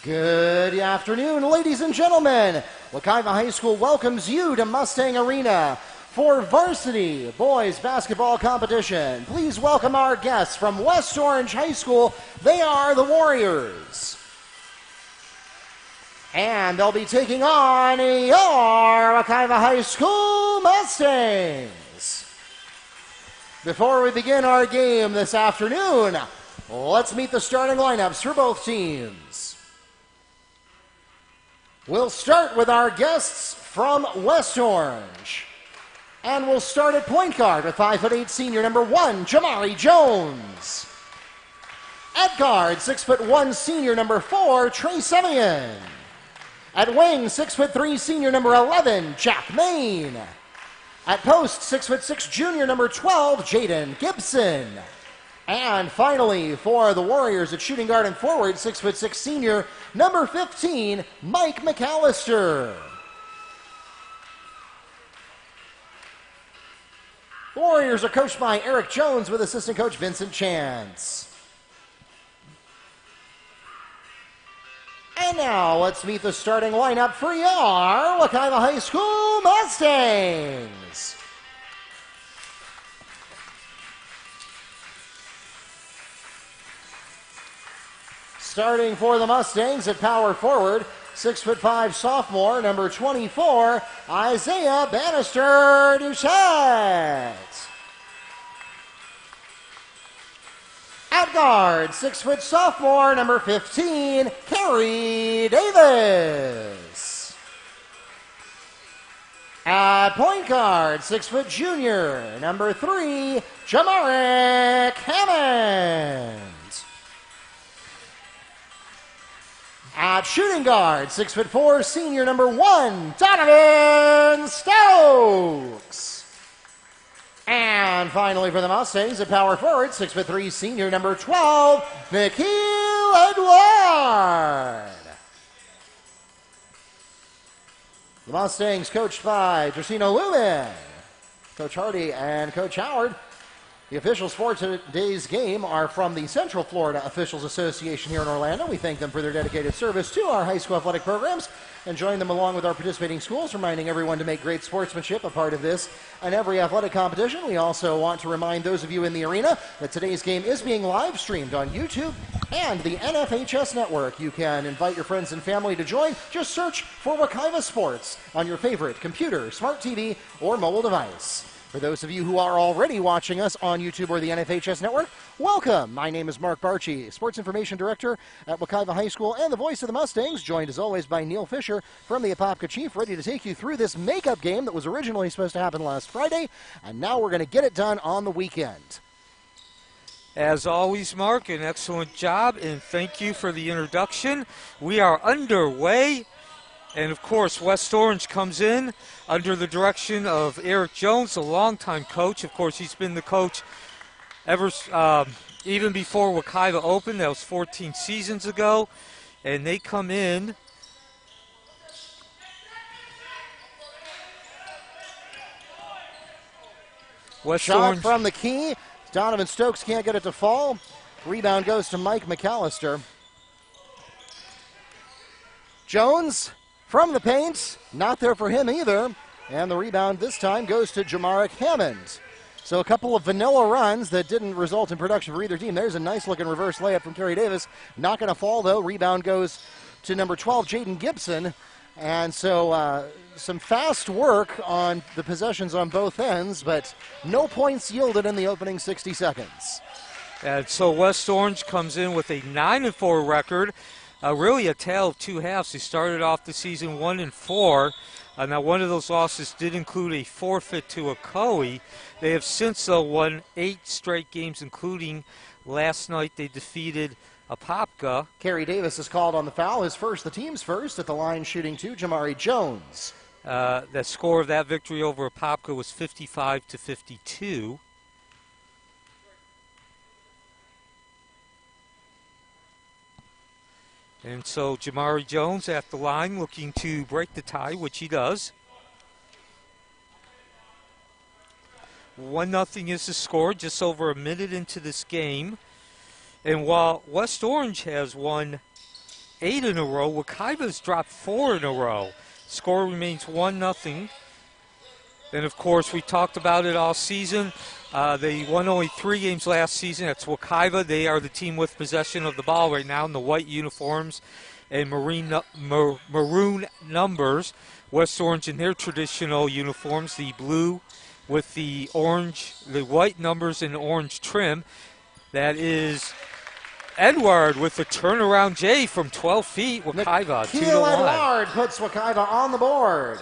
Good afternoon, ladies and gentlemen. Wekiva High School welcomes you to Mustang Arena for Varsity Boys Basketball Competition. Please welcome our guests from West Orange High School. They are the Warriors. And they'll be taking on your Wekiva High School Mustangs. Before we begin our game this afternoon, let's meet the starting lineups for both teams. We'll start with our guests from West Orange. And we'll start at point guard with 5'8" senior number 1, Jamari Jones. At guard, 6'1" senior number 4, Trey Semyon. At wing, 6'3" senior number 11, Jack Main. At post, 6'6" junior number 12, Jaden Gibson. And finally, for the Warriors at shooting guard and forward, 6'6" senior number 15, Mike McAllister. The Warriors are coached by Eric Jones with assistant coach Vincent Chance. And now let's meet the starting lineup for your Wekiva High School Mustangs. Starting for the Mustangs at power forward, 6'5" sophomore, number 24, Isaiah Bannister Doucette. At guard, 6' sophomore, number 15, Carrie Davis. At point guard, 6' junior, number 3, Jamarick Hammond. At shooting guard, 6'4", senior number 1, Donovan Stokes. And finally for the Mustangs, at power forward, 6'3", senior number 12, Nikhil Edward. The Mustangs coached by Tracino Lubin, Coach Hardy, and Coach Howard. The officials for today's game are from the Central Florida Officials Association here in Orlando. We thank them for their dedicated service to our high school athletic programs and join them along with our participating schools, reminding everyone to make great sportsmanship a part of this and every athletic competition. We also want to remind those of you in the arena that today's game is being live streamed on YouTube and the NFHS network. You can invite your friends and family to join. Just search for Wekiva Sports on your favorite computer, smart TV, or mobile device. For those of you who are already watching us on YouTube or the NFHS network, welcome. My name is Mark Barchi, Sports Information Director at Wekiva High School and the voice of the Mustangs, joined as always by Neil Fisher from the Apopka Chief, ready to take you through this makeup game that was originally supposed to happen last Friday, and now we're going to get it done on the weekend. As always, Mark, an excellent job, and thank you for the introduction. We are underway. And, of course, West Orange comes in under the direction of Eric Jones, a longtime coach. Of course, he's been the coach ever even before Wekiva opened. That was 14 seasons ago. And they come in. West Shot Orange from the key. Donovan Stokes can't get it to fall. Rebound goes to Mike McAllister. Jones from the paint, not there for him either. And the rebound this time goes to Jamarick Hammond. So a couple of vanilla runs that didn't result in production for either team. There's a nice looking reverse layup from Carrie Davis. Not going to fall though. Rebound goes to number 12, Jaden Gibson. And so some fast work on the possessions on both ends, but no points yielded in the opening 60 seconds. And so West Orange comes in with a 9-4 record. Really a tale of two halves. They started off the season 1-4. Now one of those losses did include a forfeit to Ocoee. They have since, though, won 8 straight games, including last night they defeated Apopka. Carrie Davis is called on the foul. His first, the team's first, at the line shooting 2, Jamari Jones. The score of that victory over Apopka was 55-52. And so Jamari Jones at the line looking to break the tie, which he does. 1-0 is the score, just over a minute into this game. And while West Orange has won 8 in a row. Wekiva's dropped 4 in a row. Score remains 1-0. And, of course, we talked about it all season. They won only 3 games last season. That's Wekiva. They are the team with possession of the ball right now in the white uniforms and maroon numbers. West Orange in their traditional uniforms, the blue with the orange, the white numbers and orange trim. That is Edward with the turnaround J from 12 feet. Wekiva 2-1. Edward puts Wekiva on the board.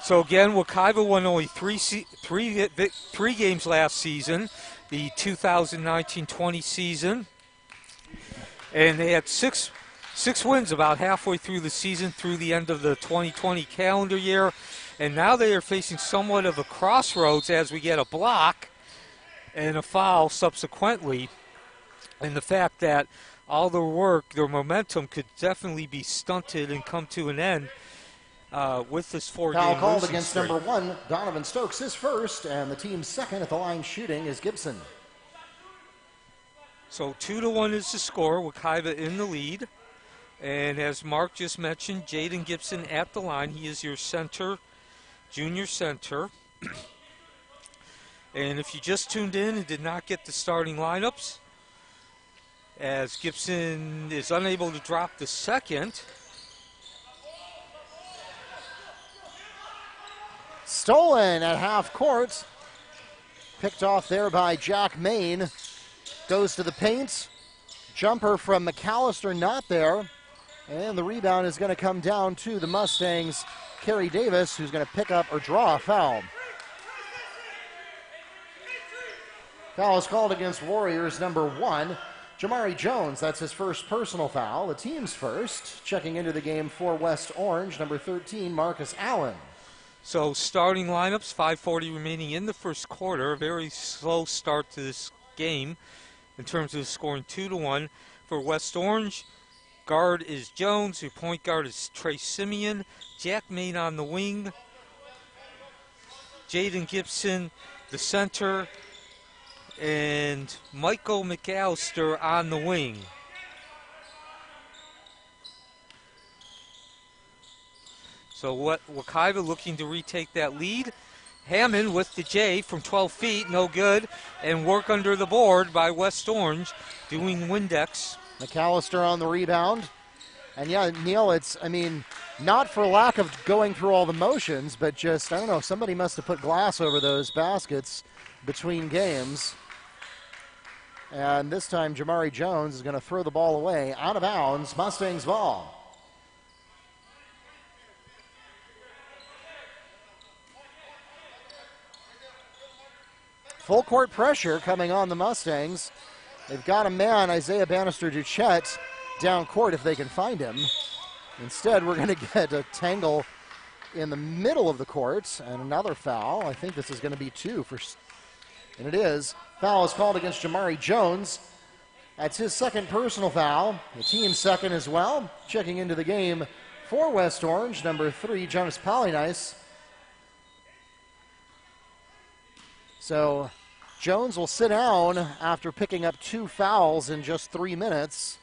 So again, Wekiva won only three games last season, the 2019-20 season, and they had six wins about halfway through the season, through the end of the 2020 calendar year, and now they are facing somewhat of a crossroads as we get a block and a foul subsequently, and the fact that all their work, their momentum could definitely be stunted and come to an end with this 4-game foul called against streak. number 1, Donovan Stokes is first, and the team's second at the line shooting is Gibson. So 2-1 is the score. Wekiva in the lead. And as Mark just mentioned, Jaden Gibson at the line. He is your center, junior center. And if you just tuned in and did not get the starting lineups, as Gibson is unable to drop the second. Stolen at half court. Picked off there by Jack Main. Goes to the paint. Jumper from McAllister not there. And the rebound is going to come down to the Mustangs' Kerry Davis, who's going to pick up or draw a foul. Foul is called against Warriors number 1, Jamari Jones. That's his first personal foul, the team's first. Checking into the game for West Orange, number 13, Marcus Allen. So starting lineups, 5:40 remaining in the first quarter. A very slow start to this game in terms of scoring 2-1 for West Orange. Guard is Jones. Your point guard is Trey Simeon. Jack Main on the wing. Jaden Gibson, the center. And Michael McAllister on the wing. So Wekiva looking to retake that lead. Hammond with the J from 12 feet, no good. And work under the board by West Orange, doing Windex. McAllister on the rebound. And yeah, Neil, it's, not for lack of going through all the motions, but just, I don't know, somebody must have put glass over those baskets between games. And this time, Jamari Jones is going to throw the ball away, out of bounds, Mustangs ball. Full court pressure coming on the Mustangs. They've got a man, Isaiah Bannister-Duchette, down court if they can find him. Instead, we're going to get a tangle in the middle of the court and another foul. I think this is going to be 2 for, and it is. Foul is called against Jamari Jones. That's his second personal foul. The team's second as well. Checking into the game for West Orange, number 3, Jonas Palinice. So Jones will sit down after picking up 2 fouls in just 3 minutes.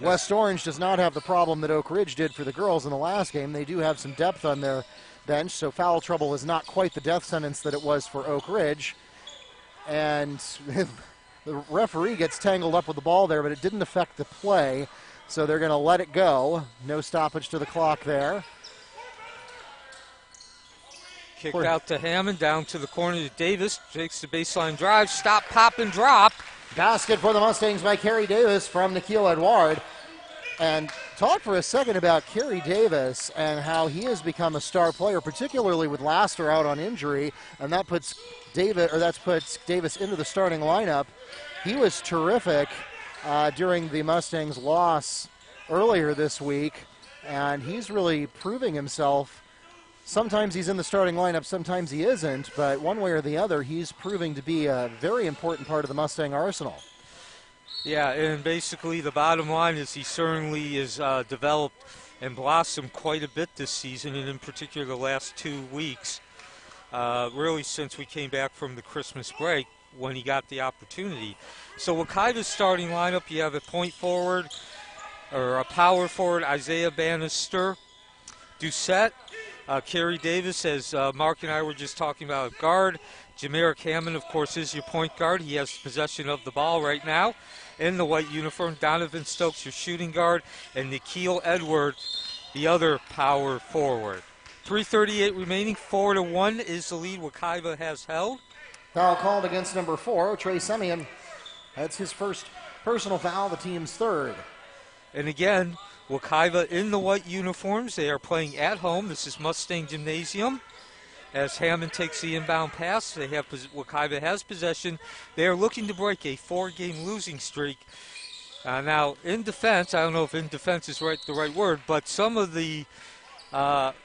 West Orange does not have the problem that Oak Ridge did for the girls in the last game. They do have some depth on their bench, so foul trouble is not quite the death sentence that it was for Oak Ridge. And the referee gets tangled up with the ball there, but it didn't affect the play, so they're going to let it go. No stoppage to the clock there. Kicked out to Hammond, down to the corner to Davis. Takes the baseline drive, stop, pop, and drop. Basket for the Mustangs by Kerry Davis from Nikhil Edward. And talk for a second about Kerry Davis and how he has become a star player, particularly with Laster out on injury, and that puts Davis into the starting lineup. He was terrific during the Mustangs' loss earlier this week, and he's really proving himself. Sometimes he's in the starting lineup, sometimes he isn't, but one way or the other, he's proving to be a very important part of the Mustang arsenal. Yeah, and basically the bottom line is he certainly is developed and blossomed quite a bit this season, and in particular the last 2 weeks, really since we came back from the Christmas break. when he got the opportunity. So Wekiva's starting lineup, you have a point forward, or a power forward, Isaiah Bannister, Doucette, Kerry Davis, as Mark and I were just talking about, guard. Jamerick Hammond, of course, is your point guard. He has possession of the ball right now in the white uniform. Donovan Stokes, your shooting guard, and Nikhil Edwards, the other power forward. 3:38 remaining, 4-1 is the lead Wekiva has held. Foul called against number 4, Trey Semyon. That's his first personal foul, the team's third. And again, Wekiva in the white uniforms. They are playing at home. This is Mustang Gymnasium. As Hammond takes the inbound pass, Wekiva has possession. They are looking to break a 4-game losing streak. Now, in defense, I don't know if in defense is the right word, but some of the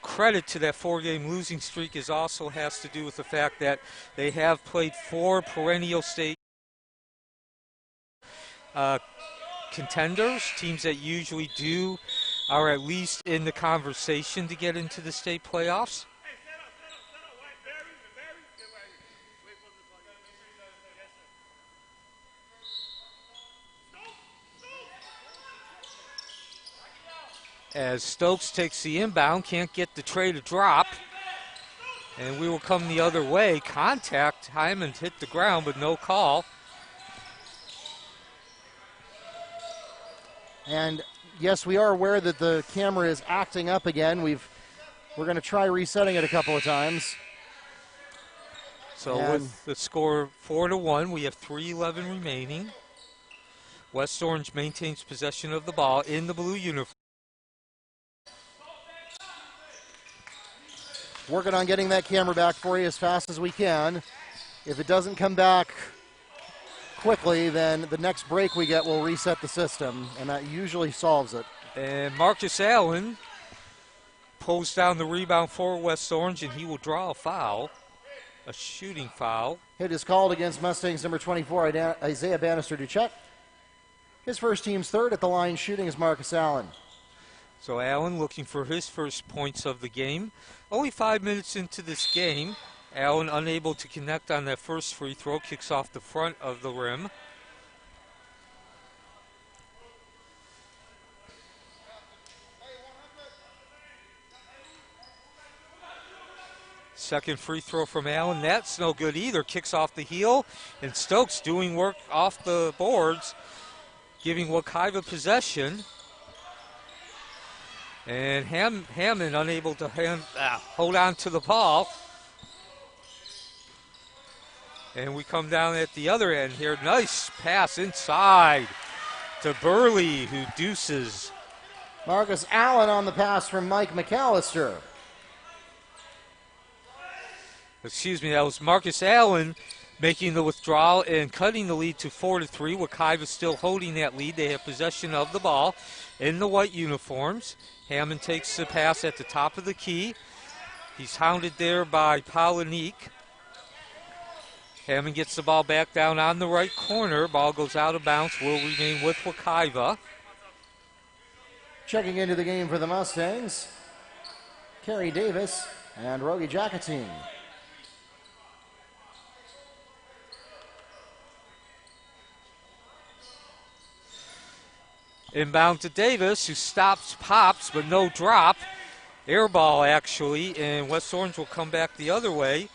credit to that 4-game losing streak also has to do with the fact that they have played 4 perennial state contenders, teams that usually are at least in the conversation to get into the state playoffs. As Stokes takes the inbound, can't get the tray to drop. And we will come the other way. Contact, Hyman hit the ground, but no call. And yes, we are aware that the camera is acting up again. We're going to try resetting it a couple of times. So with the score 4-1, we have 3:11 remaining. West Orange maintains possession of the ball in the blue uniform. Working on getting that camera back for you as fast as we can. If it doesn't come back quickly, then the next break we get will reset the system, and that usually solves it. And Marcus Allen pulls down the rebound for West Orange, and he will draw a foul, a shooting foul. Hit is called against Mustangs number 24, Isaiah Bannister Duchette. His first team's third at the line shooting is Marcus Allen. So Allen looking for his first points of the game. Only 5 minutes into this game. Allen unable to connect on that first free throw. Kicks off the front of the rim. Second free throw from Allen. That's no good either. Kicks off the heel. And Stokes doing work off the boards, giving Wekiva possession. And Hammond unable to hold on to the ball. And we come down at the other end here. Nice pass inside to Burley, who deuces. Marcus Allen on the pass from Mike McAllister. Excuse me, that was Marcus Allen making the withdrawal and cutting the lead to 4-3. Wekiva still holding that lead. They have possession of the ball in the white uniforms. Hammond takes the pass at the top of the key. He's hounded there by Polinique. Hammond gets the ball back down on the right corner. Ball goes out of bounds. Will remain with Wekiva. Checking into the game for the Mustangs, Kerry Davis and Rogie Jacatine. Inbound to Davis, who stops, pops, but no drop. Air ball, actually, and West Orange will come back the other way,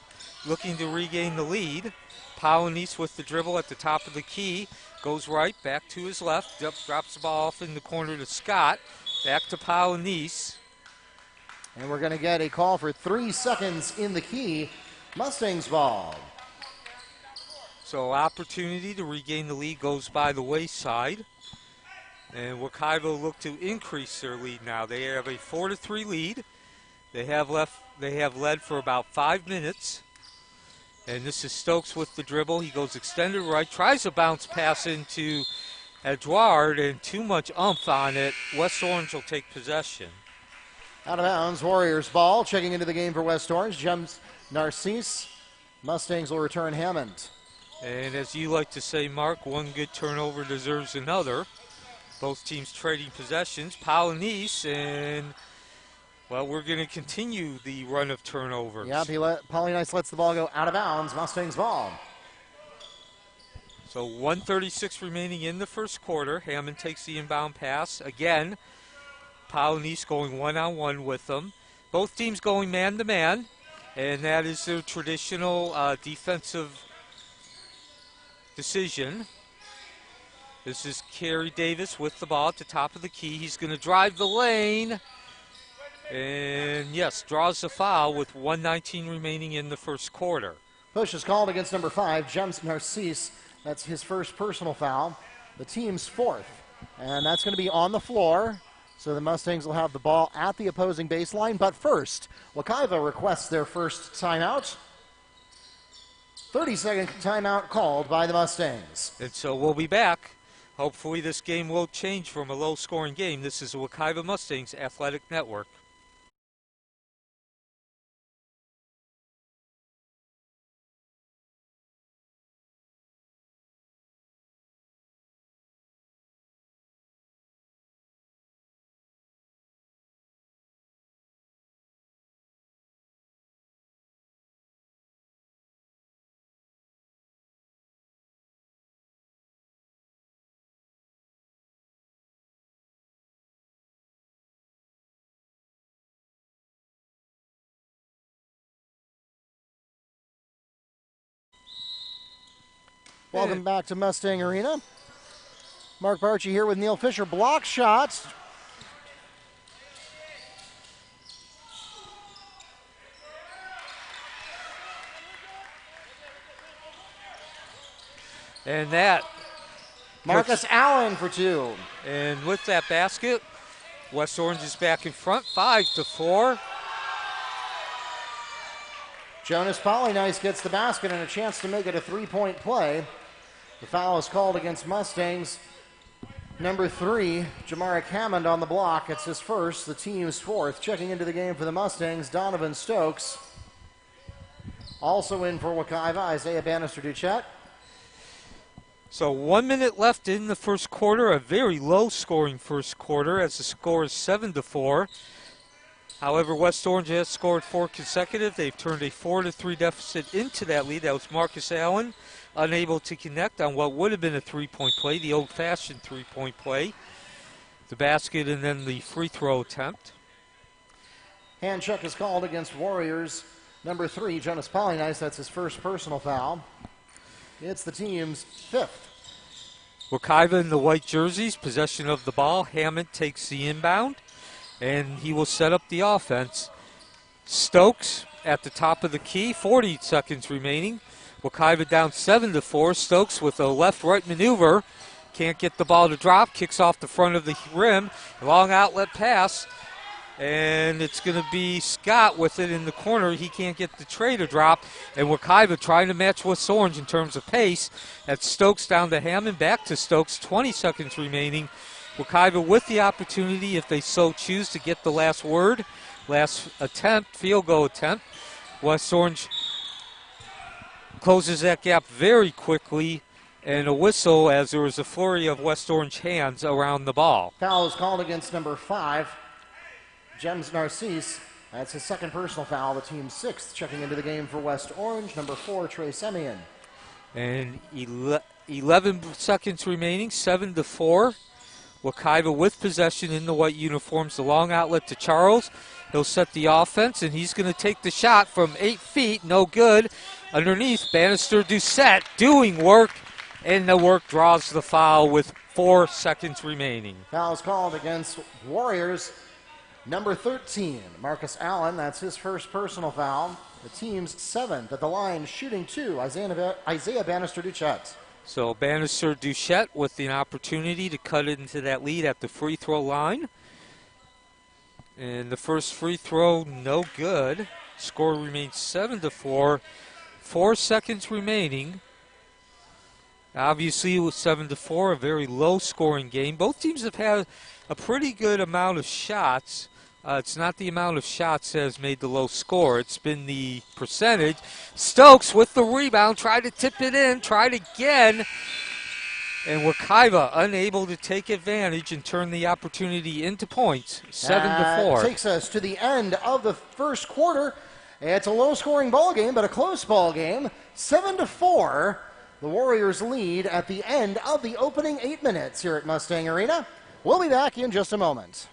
looking to regain the lead. Polonice with the dribble at the top of the key. Goes right, back to his left, drops the ball off in the corner to Scott. Back to Polonice. And we're going to get a call for 3 seconds in the key. Mustangs ball. So opportunity to regain the lead goes by the wayside. And Wekiva look to increase their lead now. They have a 4-3 lead. They have led for about 5 minutes. And this is Stokes with the dribble. He goes extended right, tries a bounce pass into Edouard, and too much oomph on it. West Orange will take possession. Out of bounds, Warriors ball. Checking into the game for West Orange, James Narcisse. Mustangs will return Hammond. And as you like to say, Mark, one good turnover deserves another. Both teams trading possessions. Polonice, and, well, we're going to continue the run of turnovers. Yeah, Polonice lets the ball go out of bounds. Mustangs ball. So 1:36 remaining in the first quarter. Hammond takes the inbound pass. Again, Paulinice going one-on-one with them. Both teams going man-to-man, and that is their traditional defensive decision. This is Kerry Davis with the ball at the top of the key. He's going to drive the lane. And, yes, draws the foul with 1:19 remaining in the first quarter. Push is called against number 5, James Narcisse. That's his first personal foul. The team's fourth. And that's going to be on the floor. So the Mustangs will have the ball at the opposing baseline. But first, Wekiva requests their first timeout. 30-second timeout called by the Mustangs. And so we'll be back. Hopefully this game will change from a low-scoring game. This is the Wekiva Mustangs Athletic Network. Welcome back to Mustang Arena. Mark Barchi here with Neil Fisher. Block shots. And that. Marcus Allen for 2. And with that basket, West Orange is back in front, 5-4. Jonas Polynice gets the basket and a chance to make it a three-point play. The foul is called against Mustangs. Number 3, Jamaric Hammond on the block. It's his first, the team's fourth. Checking into the game for the Mustangs, Donovan Stokes. Also in for Wekiva, Isaiah Bannister-Duchette. So 1 minute left in the first quarter, a very low-scoring first quarter as the score is 7-4. However, West Orange has scored 4 consecutive. They've turned a 4-3 deficit into that lead. That was Marcus Allen, unable to connect on what would have been a three-point play, the old-fashioned three-point play. The basket and then the free throw attempt. Hand check is called against Warriors. Number 3, Jonas Polynice, that's his first personal foul. It's the team's 5th. Wekiva in the white jerseys, possession of the ball. Hammond takes the inbound, and he will set up the offense. Stokes at the top of the key, 40 seconds remaining. Wekiva down 7-4. Stokes with a left-right maneuver. Can't get the ball to drop. Kicks off the front of the rim. Long outlet pass. And it's going to be Scott with it in the corner. He can't get the tray to drop. And Wekiva trying to match West Orange in terms of pace. That's Stokes down to Hammond. Back to Stokes. 20 seconds remaining. Wekiva with the opportunity, if they so choose, to get the last word. Last attempt, field goal attempt. West Orange closes that gap very quickly, and a whistle as there was a flurry of West Orange hands around the ball. Foul is called against number 5, James Narcisse. That's his second personal foul, the team's 6th. Checking into the game for West Orange, number 4, Trey Semien. And 11 seconds remaining, 7-4. Wekiva with possession in the white uniforms. The long outlet to Charles. He'll set the offense, and he's going to take the shot from 8 feet. No good. Underneath, Bannister-Duchette doing work, and the work draws the foul with 4 seconds remaining. Foul is called against Warriors. Number 13, Marcus Allen. That's his first personal foul. The team's 7th at the line, shooting 2, Isaiah Bannister-Duchette. So Bannister-Duchette with the opportunity to cut into that lead at the free throw line. And the first free throw, no good. Score remains 7-4. 4 seconds remaining. Obviously, with 7-4, a very low-scoring game. Both teams have had a pretty good amount of shots. It's not the amount of shots that has made the low score. It's been the percentage. Stokes with the rebound, tried to tip it in, tried again. And Wekiva unable to take advantage and turn the opportunity into points. 7-4. Takes us to the end of the first quarter. It's a low-scoring ball game, but a close ball game. 7-4. the Warriors lead at the end of the opening 8 minutes here at Mustang Arena. We'll be back in just a moment.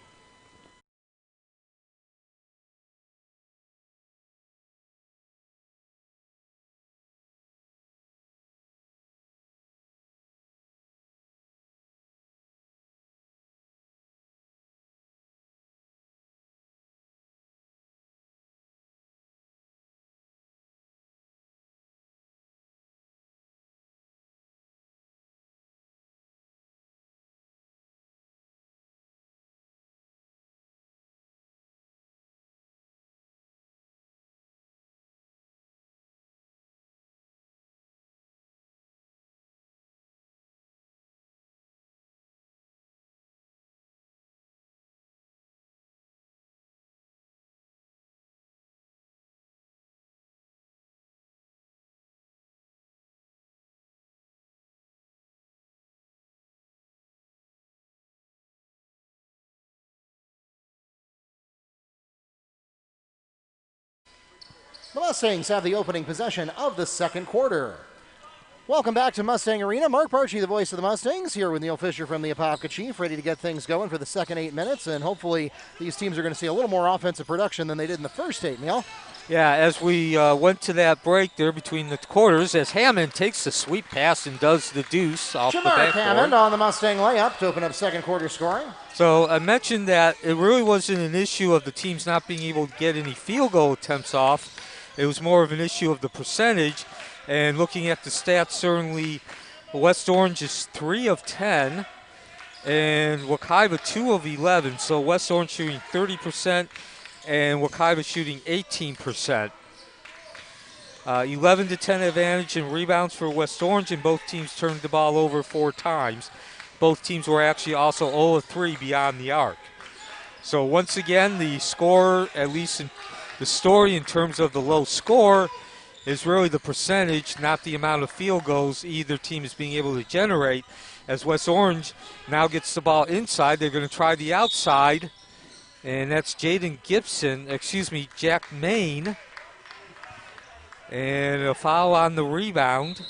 The Mustangs have the opening possession of the second quarter. Welcome back to Mustang Arena. Mark Barchi, the voice of the Mustangs, here with Neil Fisher from the Apopka Chief, ready to get things going for the second 8 minutes, and hopefully these teams are going to see a little more offensive production than they did in the first 8, Neil. Yeah, as we went to that break there between the quarters, as Hammond takes the sweep pass and does the deuce off the backboard. Hammond on the Mustang layup to open up second quarter scoring. So I mentioned that it really wasn't an issue of the teams not being able to get any field goal attempts off. It was more of an issue of the percentage. And looking at the stats, certainly West Orange is 3 of 10 and Wekiva 2 of 11. So West Orange shooting 30% and Wekiva shooting 18%. 11 to 10 advantage in rebounds for West Orange, and both teams turned the ball over 4 times. Both teams were actually also 0 of 3 beyond the arc. So once again, the score, at least in the story in terms of the low score, is really the percentage, not the amount of field goals either team is being able to generate. As West Orange now gets the ball inside, they're going to try the outside, and that's Jack Main. And a foul on the rebound.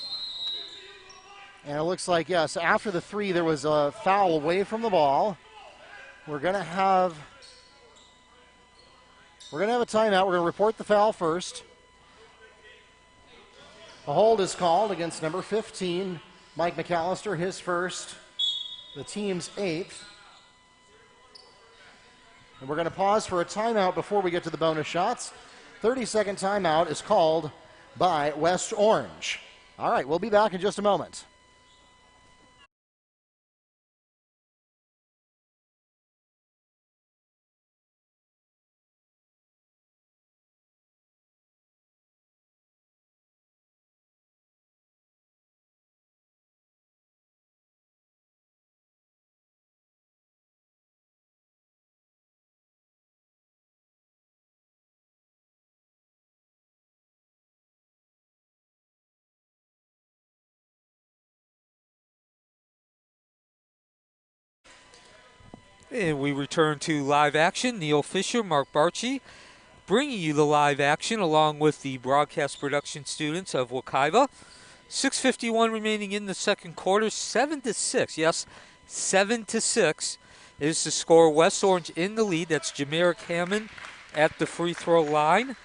And it looks like, yes, after the 3, there was a foul away from the ball. We're going to have a timeout. We're going to report the foul first. A hold is called against number 15, Mike McAllister, his first, the team's 8th. And we're going to pause for a timeout before we get to the bonus shots. 30-second timeout is called by West Orange. All right, we'll be back in just a moment. And we return to live action. Neil Fisher, Mark Barchi, bringing you the live action along with the broadcast production students of Wekiva. 6:51 remaining in the second quarter, 7-6. Yes, 7-6 is the score. West Orange in the lead. That's Jameric Hammond at the free throw line,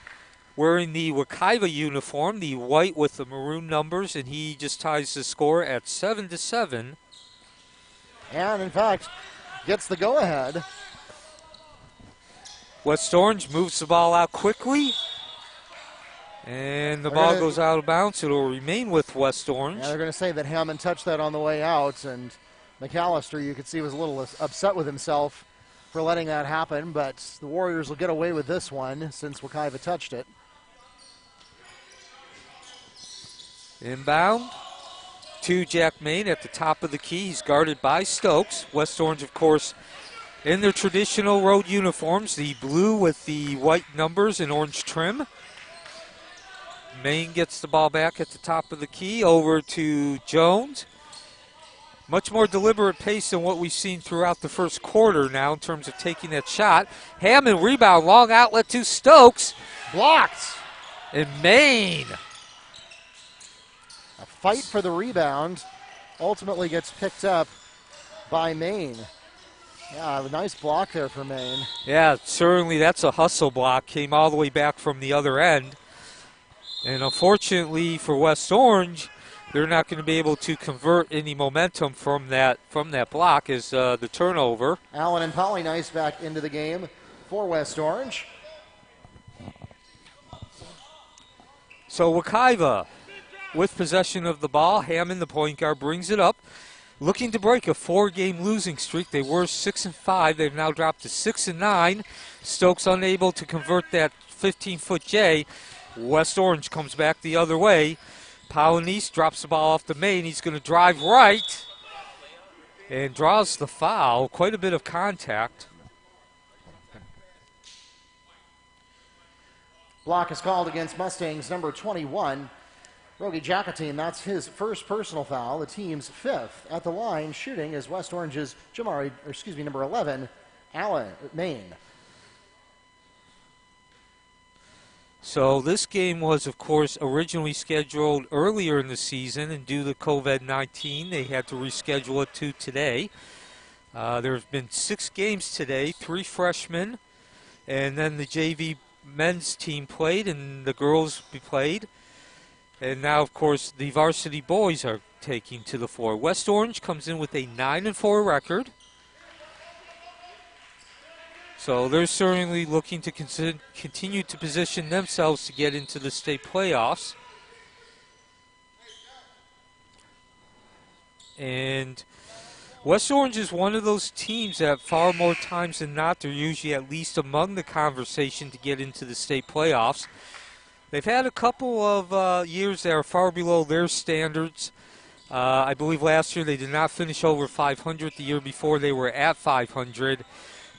wearing the Wekiva uniform, the white with the maroon numbers, and he just ties the score at 7-7. And in fact, gets the go-ahead. West Orange moves the ball out quickly, and the ball goes out of bounds. It will remain with West Orange. Yeah, they're going to say that Hammond touched that on the way out, and McAllister, you could see, was a little upset with himself for letting that happen, but the Warriors will get away with this one since Wekiva touched it. Inbound to Jack Main at the top of the key. He's guarded by Stokes. West Orange, of course, in their traditional road uniforms, the blue with the white numbers and orange trim. Main gets the ball back at the top of the key over to Jones. Much more deliberate pace than what we've seen throughout the first quarter now in terms of taking that shot. Hammond rebound, long outlet to Stokes. Blocked. And Main. fight for the rebound. Ultimately gets picked up by Maine. Yeah, a nice block there for Maine. Yeah, certainly that's a hustle block. Came all the way back from the other end. And unfortunately for West Orange, they're not going to be able to convert any momentum from that block as the turnover. Allen and Polynice back into the game for West Orange. So Wekiva with possession of the ball. Hammond, the point guard, brings it up. Looking to break a 4-game losing streak. They were 6-5. They've now dropped to 6-9. Stokes unable to convert that 15-foot J. West Orange comes back the other way. Polynice drops the ball off to Maine. He's going to drive right and draws the foul. Quite a bit of contact. Block is called against Mustangs number 21. Rogi Jacatine, that's his first personal foul, the team's fifth. At the line, shooting is West Orange's number 11, Allen, Maine. So this game was, of course, originally scheduled earlier in the season, and due to COVID-19, they had to reschedule it to today. There's been 6 games today, 3 freshmen, and then the JV men's team played and the girls played. And now, of course, the varsity boys are taking to the floor. West Orange comes in with a 9-4 record. So they're certainly looking to continue to position themselves to get into the state playoffs. And West Orange is one of those teams that far more times than not, they're usually at least among the conversation to get into the state playoffs. They've had a couple of years that are far below their standards. I believe last year they did not finish over 500. The year before they were at 500.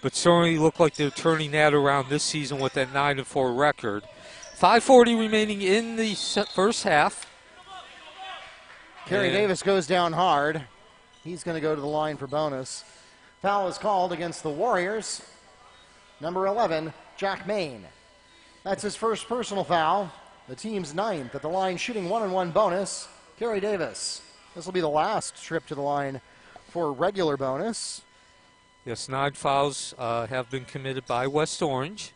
But certainly look like they're turning that around this season with that 9-4 record. 5:40 remaining in the first half. Kerry Davis goes down hard. He's going to go to the line for bonus. Foul is called against the Warriors. Number 11, Jack Maine. That's his first personal foul. The team's 9th at the line, shooting 1-on-1 bonus. Kerry Davis. This will be the last trip to the line for regular bonus. Yes, 9 fouls have been committed by West Orange.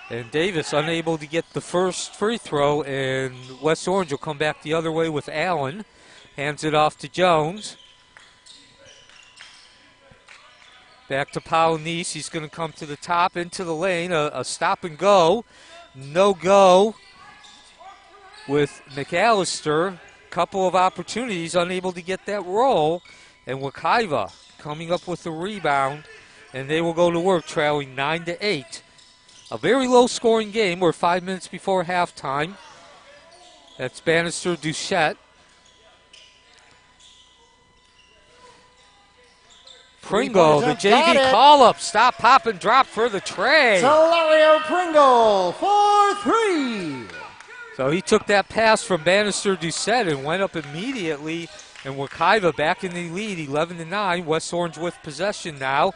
And Davis unable to get the first free throw, and West Orange will come back the other way with Allen. Hands it off to Jones. Back to Polynice. He's going to come to the top, into the lane. A stop and go. No go with McAllister. Couple of opportunities, unable to get that roll. And Wekiva coming up with the rebound. And they will go to work, trailing 9-8. A very low-scoring game. We're 5 minutes before halftime. That's Bannister Doucette. Pringle, the JV call-up. Stop, pop, and drop for the tray. Salario Pringle for 3. So he took that pass from Bannister Doucette and went up immediately. And Wekiva back in the lead, 11-9. West Orange with possession now.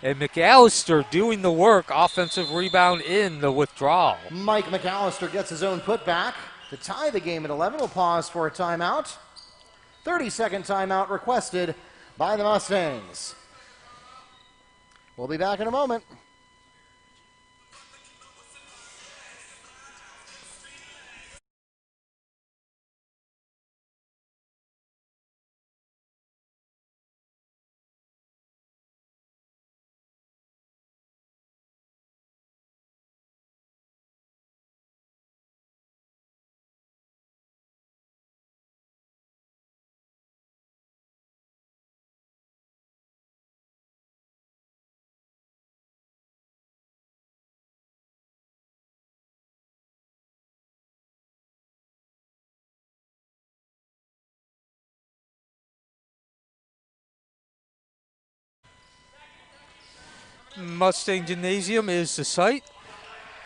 And McAllister doing the work. Offensive rebound in the withdrawal. Mike McAllister gets his own putback to tie the game at 11. We'll pause for a timeout. 30-second timeout requested by the Mustangs. We'll be back in a moment. Mustang Gymnasium is the site.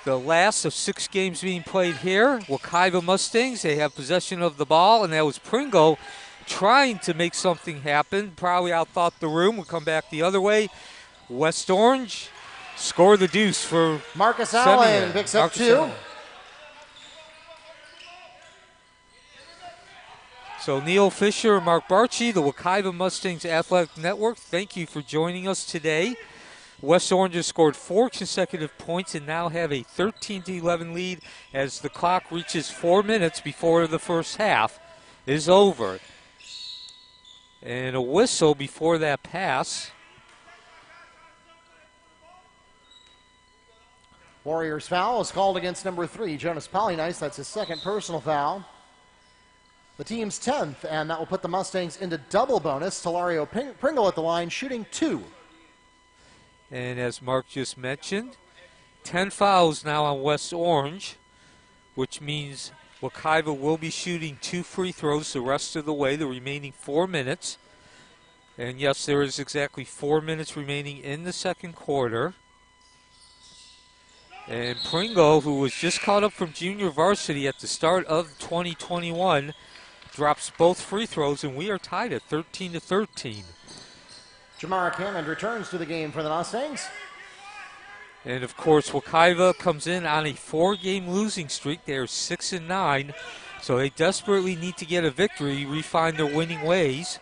The last of 6 games being played here. Wekiva Mustangs, they have possession of the ball, and that was Pringle trying to make something happen. Probably outthought the room. We'll come back the other way. West Orange score the deuce for Marcus Semien. Allen picks up Marcus 2. Allen. So Neil Fisher and Mark Barchi, the Wekiva Mustangs Athletic Network, thank you for joining us today. West Orange has scored 4 consecutive points and now have a 13-11 lead as the clock reaches 4 minutes before the first half is over. And a whistle before that pass. Warriors foul is called against number 3, Jonas Polynice. That's his second personal foul. The team's 10th, and that will put the Mustangs into double bonus. Talario Pringle at the line, shooting 2. And as Mark just mentioned, 10 fouls now on West Orange, which means Wekiva will be shooting 2 free throws the rest of the way, the remaining 4 minutes. And yes, there is exactly 4 minutes remaining in the second quarter. And Pringle, who was just caught up from junior varsity at the start of 2021, drops both free throws, and we are tied at 13-13. Jamar Hammond returns to the game for the Mustangs. And of course, Wekiva comes in on a 4-game losing streak. They are 6-9, so they desperately need to get a victory, refine their winning ways.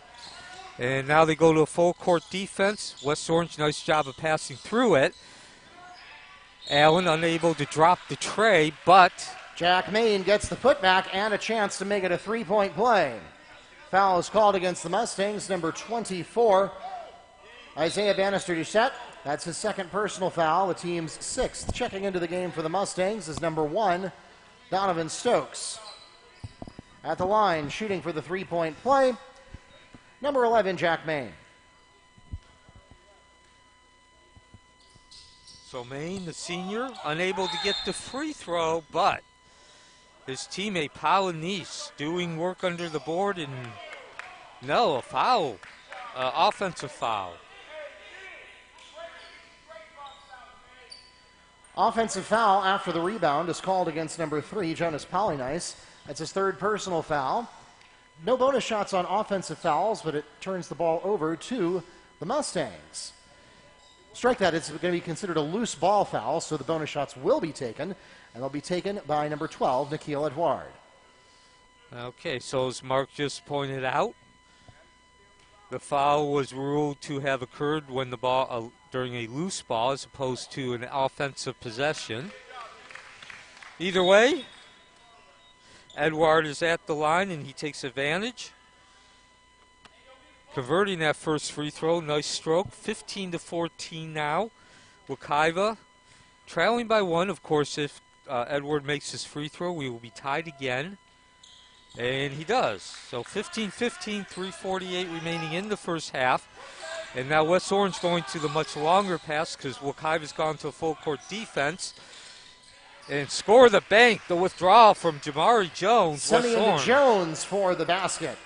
And now they go to a full court defense. West Orange, nice job of passing through it. Allen unable to drop the tray, but Jack Main gets the putback and a chance to make it a 3-point play. Foul is called against the Mustangs, number 24, Isaiah Bannister-Doucette. That's his second personal foul, the team's 6th. Checking into the game for the Mustangs is number 1, Donovan Stokes. At the line, shooting for the 3-point play, number 11, Jack Main. So Main, the senior, unable to get the free throw, but his teammate Polynice doing work under the board, and no, a foul, offensive foul. Offensive foul after the rebound is called against number 3, Jonas Polynice. That's his third personal foul. No bonus shots on offensive fouls, but it turns the ball over to the Mustangs. Strike that, it's going to be considered a loose ball foul, so the bonus shots will be taken, and they'll be taken by number 12, Nikhil Edouard. Okay, so as Mark just pointed out, the foul was ruled to have occurred when the ball during a loose ball as opposed to an offensive possession. Either way, Edouard is at the line and he takes advantage. Converting that first free throw, nice stroke, 15-14 now. Wekiva trailing by 1. Of course, if Edward makes his free throw, we will be tied again. And he does. So 15-15, 3:48 remaining in the first half. And now West Orange going to the much longer pass because Wekiva's gone to a full court defense. And score the bank, the withdrawal from Jamari Jones. Simeon Jones for the basket.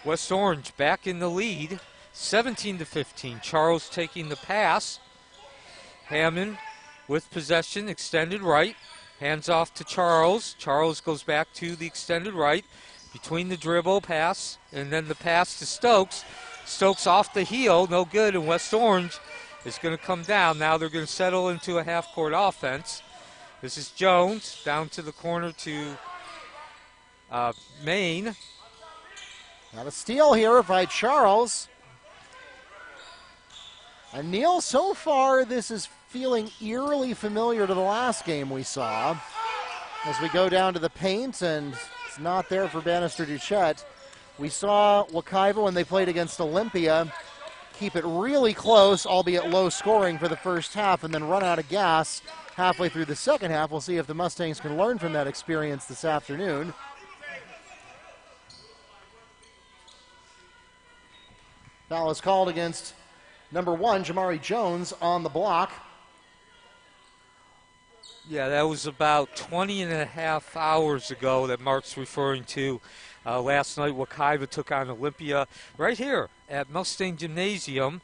West Orange back in the lead, 17-15. Charles taking the pass. Hammond with possession, extended right. Hands off to Charles. Charles goes back to the extended right. Between the dribble pass and then the pass to Stokes. Stokes off the heel, no good, and West Orange is going to come down. Now they're going to settle into a half-court offense. This is Jones down to the corner to Main. Now a steal here by Charles. And Neil, so far this is feeling eerily familiar to the last game we saw. As we go down to the paint, and it's not there for Bannister-Doucette. We saw Wekiva when they played against Olympia keep it really close, albeit low scoring for the first half, and then run out of gas halfway through the second half. We'll see if the Mustangs can learn from that experience this afternoon. Foul is called against number 1, Jamari Jones, on the block. Yeah, that was about 20 and a half hours ago that Mark's referring to. Last night, Wekiva took on Olympia right here at Mustang Gymnasium.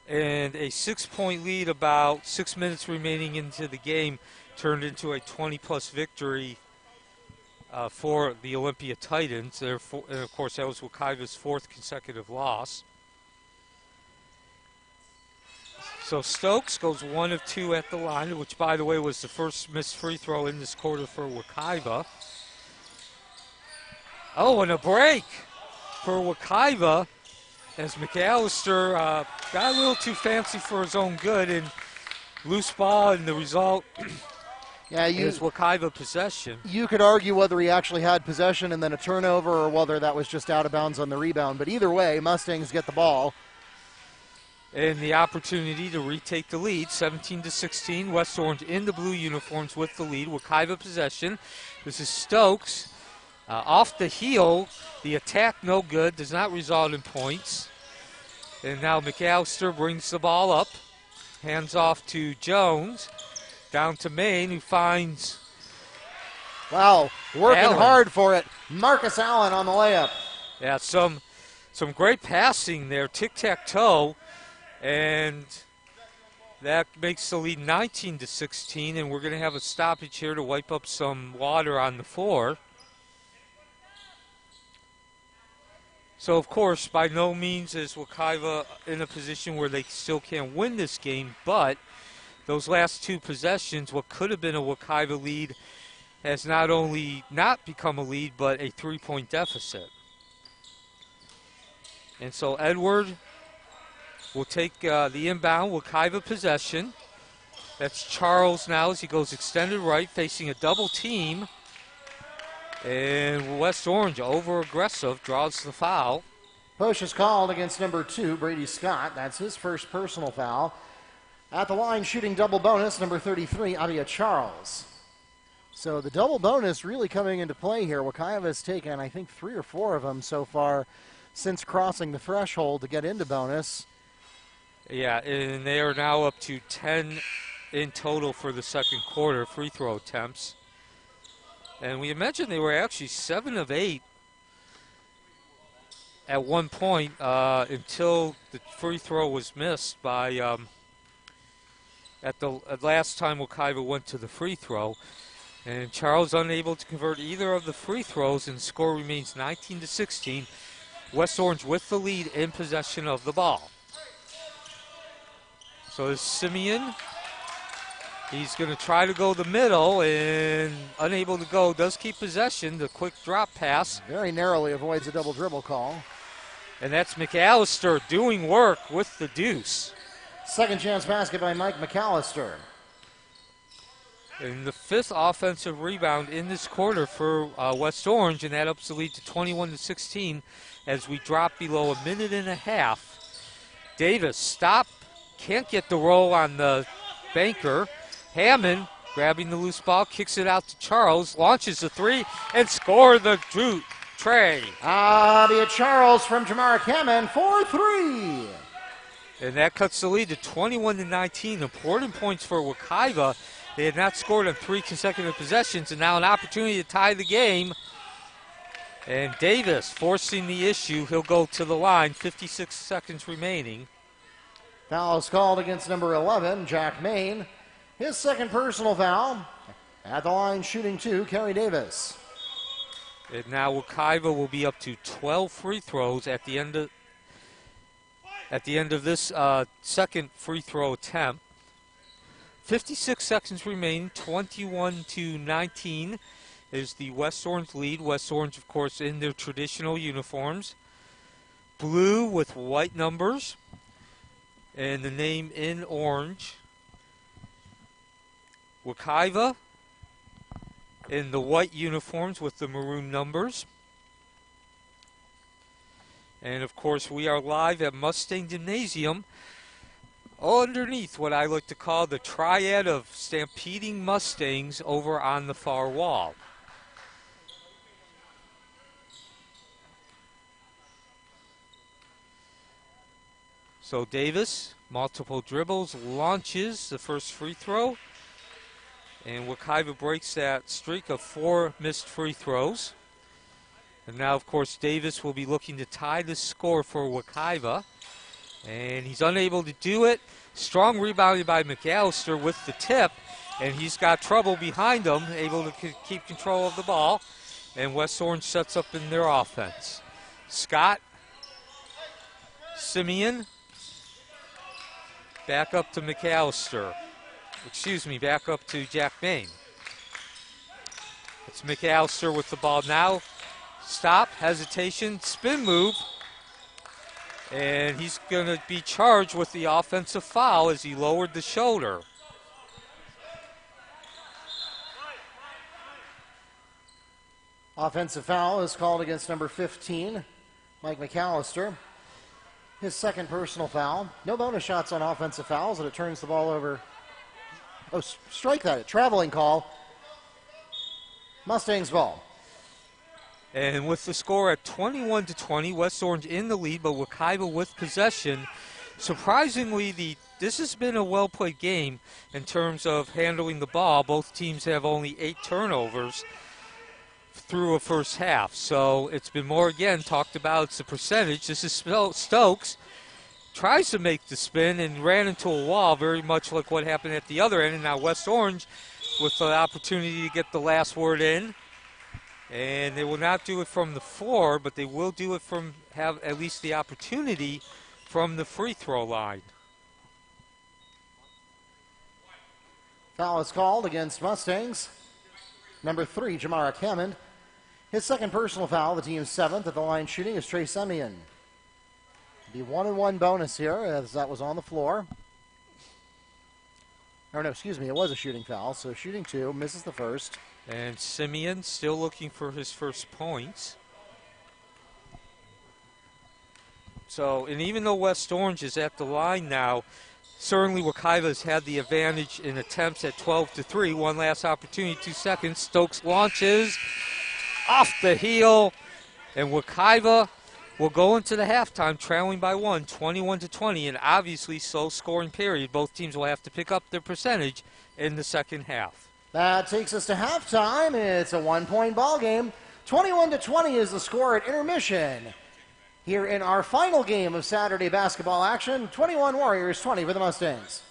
And a 6-point lead about 6 minutes remaining into the game turned into a 20-plus victory for the Olympia Titans. And of course, that was Wekiva's 4th consecutive loss. So Stokes goes 1 of 2 at the line, which, by the way, was the first missed free throw in this quarter for Wekiva. Oh, and a break for Wekiva as McAllister got a little too fancy for his own good, and loose ball, and the result is Wekiva possession. You could argue whether he actually had possession and then a turnover or whether that was just out of bounds on the rebound. But either way, Mustangs get the ball. And the opportunity to retake the lead, 17-16. West Orange in the blue uniforms with the lead. Wekiva possession. This is Stokes. Off the heel, the attack no good, does not result in points. And now McAllister brings the ball up. Hands off to Jones. Down to Maine, who finds... Wow, working Allen. hard for it. Marcus Allen on the layup. Yeah, some great passing there, tic-tac-toe. And that makes the lead 19-16, and we're going to have a stoppage here to wipe up some water on the floor. So, of course, by no means is Wekiva in a position where they still can't win this game, but those last 2 possessions, what could have been a Wekiva lead, has not only not become a lead, but a 3-point deficit. And so Edward will take the inbound Wekiva possession. That's Charles now as he goes extended right, facing a double team. And West Orange, over-aggressive, draws the foul. Push is called against number 2, Brady Scott. That's his first personal foul. At the line, shooting double bonus, number 33, Adia Charles. So the double bonus really coming into play here. Wekiva has taken, I think, 3 or 4 of them so far since crossing the threshold to get into bonus. Yeah, and they are now up to 10 in total for the second quarter free throw attempts. And we mentioned they were actually 7 of 8 at one point until the free throw was missed by at the last time Wekiva went to the free throw. And Charles unable to convert either of the free throws, and the score remains 19-16. West Orange with the lead in possession of the ball. So is Simeon. He's going to try to go the middle and unable to go. Does keep possession. The quick drop pass. Very narrowly avoids a double dribble call. And that's McAllister doing work with the deuce. Second chance basket by Mike McAllister. And the 5th offensive rebound in this quarter for West Orange, and that ups the lead to 21-16 as we drop below a minute and a half. Davis, stop. Can't get the roll on the banker. Hammond grabbing the loose ball, kicks it out to Charles, launches the 3, and score the tray. Adia Charles from Jamaric Hammond for 3. And that cuts the lead to 21-19. Important points for Wekiva. They had not scored on 3 consecutive possessions, and now an opportunity to tie the game. And Davis forcing the issue. He'll go to the line, 56 seconds remaining. Foul is called against number 11, Jack Main. His second personal foul. At the line, shooting 2, Kerry Davis. And now Wekiva will be up to 12 free throws at the end of this second free throw attempt. 56 seconds remaining, 21-19 is the West Orange lead. West Orange, of course, in their traditional uniforms. Blue with white numbers and the name in orange. Wekiva in the white uniforms with the maroon numbers. And, of course, we are live at Mustang Gymnasium, underneath what I like to call the triad of stampeding Mustangs over on the far wall. So Davis, multiple dribbles, launches the first free throw. And Wekiva breaks that streak of 4 missed free throws. And now, of course, Davis will be looking to tie the score for Wekiva. And he's unable to do it. Strong rebounding by McAllister with the tip. And he's got trouble behind him, able to keep control of the ball. And West Orange sets up in their offense. Scott, Simeon, Back up to McAllister. Excuse me, back up to Jack Bain. It's McAllister with the ball now. Stop, hesitation, spin move. And he's going to be charged with the offensive foul as he lowered the shoulder. Offensive foul is called against number 15, Mike McAllister. His second personal foul. No bonus shots on offensive fouls, and it turns the ball over. Oh, strike that. A traveling call. Mustangs ball. And with the score at 21-20, West Orange in the lead, but Wekiva with possession. Surprisingly, this has been a well-played game in terms of handling the ball. Both teams have only 8 turnovers through a first half. So it's been more, again, talked about. It's the percentage. This is Stokes. Tries to make the spin and ran into a wall, very much like what happened at the other end. And now West Orange with the opportunity to get the last word in. And they will not do it from the floor, but they will do it from, have at least the opportunity from the free throw line. Foul is called against Mustangs. Number 3, Jamaric Hammond. His second personal foul, the team's 7th at the line shooting, is Trey Semyon. Be 1-and-1 bonus here as that was on the floor. Or no, excuse me, it was a shooting foul. So shooting 2, misses the first. And Simeon still looking for his first points. So, and even though West Orange is at the line now, certainly Wekiva has had the advantage in attempts at 12-3. One last opportunity, 2 seconds. Stokes launches off the heel, and Wekiva will go into the halftime trailing by 1, 21-20, and obviously slow scoring period. Both teams will have to pick up their percentage in the second half. That takes us to halftime. It's a 1-point ball game. 21-20 is the score at intermission. Here in our final game of Saturday basketball action, 21 Warriors, 20 for the Mustangs.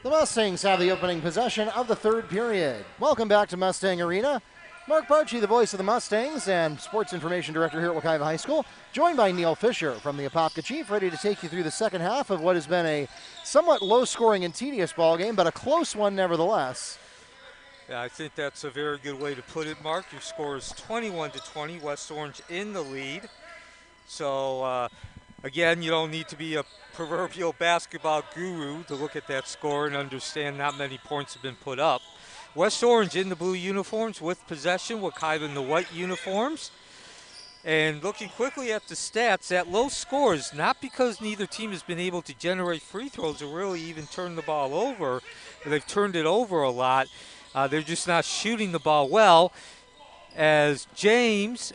The Mustangs have the opening possession of the third period. Welcome back to Mustang Arena. Mark Barchi, the voice of the Mustangs and sports information director here at Wekiva High School, joined by Neil Fisher from the Apopka Chief, ready to take you through the second half of what has been a somewhat low-scoring and tedious ball game, but a close one nevertheless. Yeah, I think that's a very good way to put it, Mark. Your score is 21-20, West Orange in the lead. So, again, you don't need to be a proverbial basketball guru to look at that score and understand not many points have been put up. West Orange in the blue uniforms with possession, Wekiva in the white uniforms. And looking quickly at the stats, that low score is not because neither team has been able to generate free throws or really even turn the ball over. They've turned it over a lot. They're just not shooting the ball well, as Jones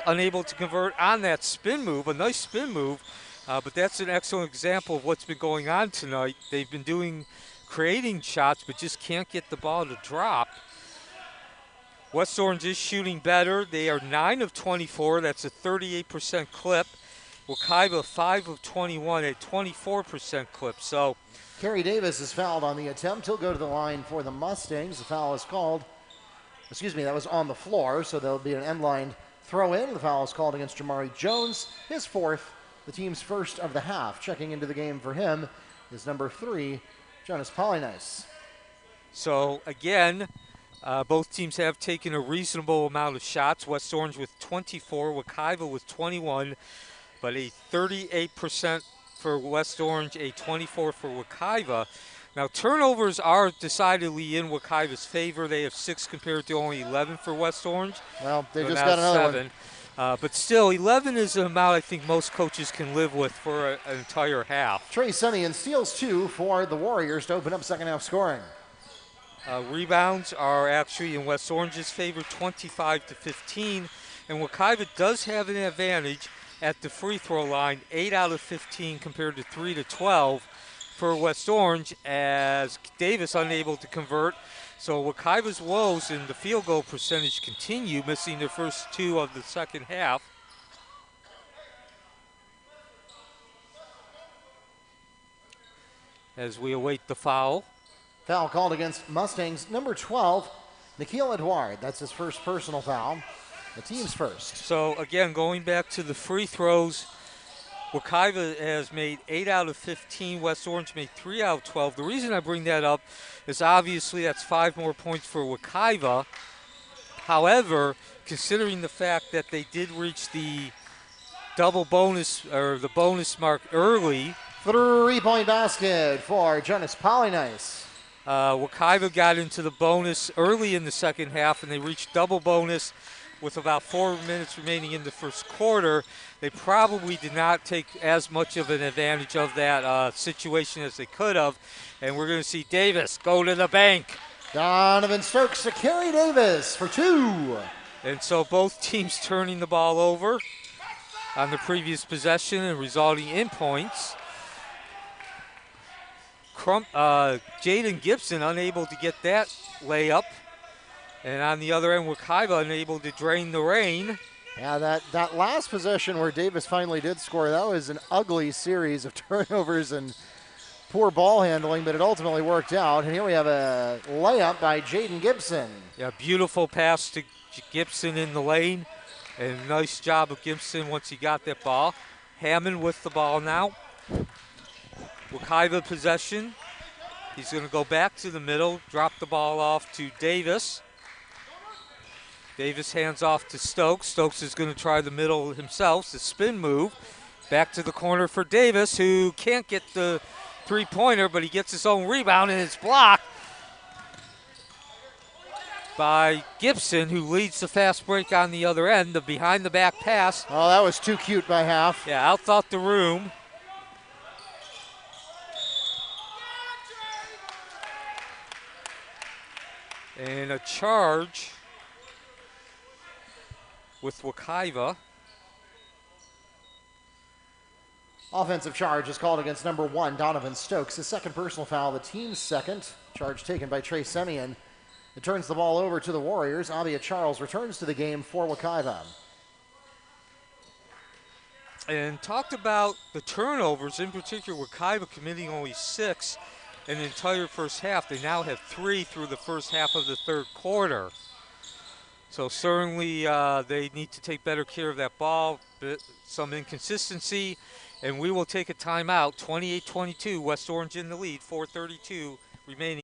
unable to convert on that spin move, a nice spin move. But that's an excellent example of what's been going on tonight. They've been creating shots, but just can't get the ball to drop. West Orange is shooting better. They are 9 of 24. That's a 38% clip. Wekiva 5 of 21, a 24% clip. So Kerry Davis is fouled on the attempt. He'll go to the line for the Mustangs. The foul is called. That was on the floor, so there'll be an end line throw in. The foul is called against Jamari Jones, his fourth, the team's first of the half. Checking into the game for him is number 3, Jonas Polynice. So again, both teams have taken a reasonable amount of shots. West Orange with 24, Wekiva with 21, but a 38% for West Orange, a 24 for Wekiva. Now, turnovers are decidedly in Wekiva's favor. They have 6 compared to only 11 for West Orange. Well, they just got another 7. But still, 11 is an amount I think most coaches can live with for an entire half. Trey Semien steals 2 for the Warriors to open up second half scoring. Rebounds are actually in West Orange's favor, 25-15. And Wekiva does have an advantage at the free throw line, 8 out of 15 compared to 3 to 12 for West Orange, as Davis unable to convert. So Wekiva's woes in the field goal percentage continue, missing their first 2 of the second half. As we await the foul. Foul called against Mustangs, number 12, Nikhil Edouard. That's his first personal foul, the team's first. So again, going back to the free throws, Wekiva has made 8 out of 15. West Orange made 3 out of 12. The reason I bring that up is obviously that's 5 more points for Wekiva. However, considering the fact that they did reach the double bonus or the bonus mark early. 3-point basket for Jonas Polynice. Wekiva got into the bonus early in the second half, and they reached double bonus with about 4 minutes remaining in the first quarter. They probably did not take as much of an advantage of that situation as they could have. And we're going to see Davis go to the bank. Donovan Stokes to Kerry Davis for 2. And so both teams turning the ball over on the previous possession and resulting in points. Jaden Gibson unable to get that layup. And on the other end, Wekiva unable to drain the rain. Yeah, that last possession where Davis finally did score, that was an ugly series of turnovers and poor ball handling, but it ultimately worked out. And here we have a layup by Jaden Gibson. Yeah, beautiful pass to Gibson in the lane. And nice job of Gibson once he got that ball. Hammond with the ball now. Wekiva possession. He's going to go back to the middle, drop the ball off to Davis. Davis hands off to Stokes. Stokes is going to try the middle himself, the spin move. Back to the corner for Davis, who can't get the three-pointer, but he gets his own rebound, and it's blocked by Gibson, who leads the fast break on the other end, the behind-the-back pass. Oh, that was too cute by half. Yeah, outthought the room. And a charge with Wekiva. Offensive charge is called against number 1, Donovan Stokes. His second personal foul, the team's second. Charge taken by Trey Semien. It turns the ball over to the Warriors. Avia Charles returns to the game for Wekiva. And talked about the turnovers, in particular Wekiva committing only 6. an entire first half. They now have 3 through the first half of the third quarter. So certainly they need to take better care of that ball, some inconsistency, and we will take a timeout. 28-22, West Orange in the lead, 4:32 remaining.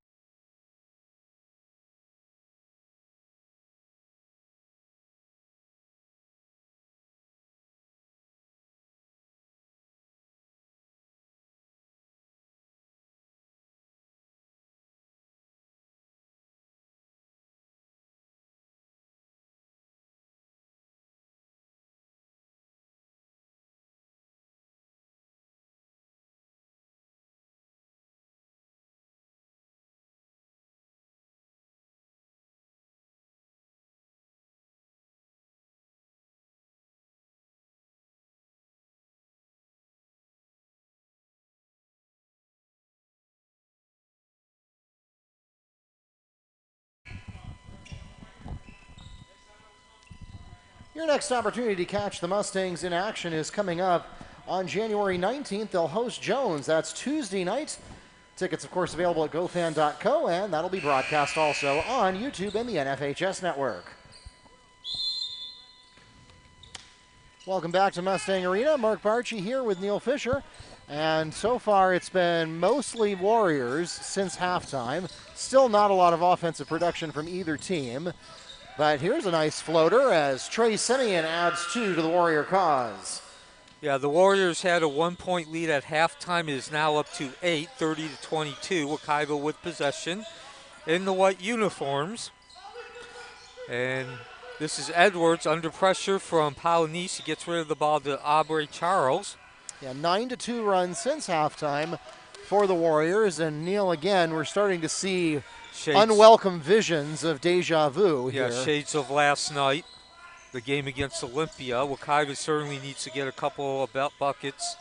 Your next opportunity to catch the Mustangs in action is coming up on January 19th. They'll host Jones. That's Tuesday night. Tickets, of course, available at gofan.co, and that'll be broadcast also on YouTube and the NFHS network. Welcome back to Mustang Arena. Mark Barchi here with Neil Fisher. And so far, it's been mostly Warriors since halftime. Still not a lot of offensive production from either team. But here's a nice floater as Trey Simeon adds 2 to the Warrior cause. Yeah, the Warriors had a 1-point lead at halftime. It is now up to 8, 30-22. Wekiva with possession in the white uniforms. And this is Edwards under pressure from Paulinese. He gets rid of the ball to Aubrey Charles. Yeah, 9-2 run since halftime for the Warriors. And Neil, again, we're starting to see unwelcome visions of deja vu here. Yeah, shades of last night, the game against Olympia. Wekiva certainly needs to get a couple of buckets,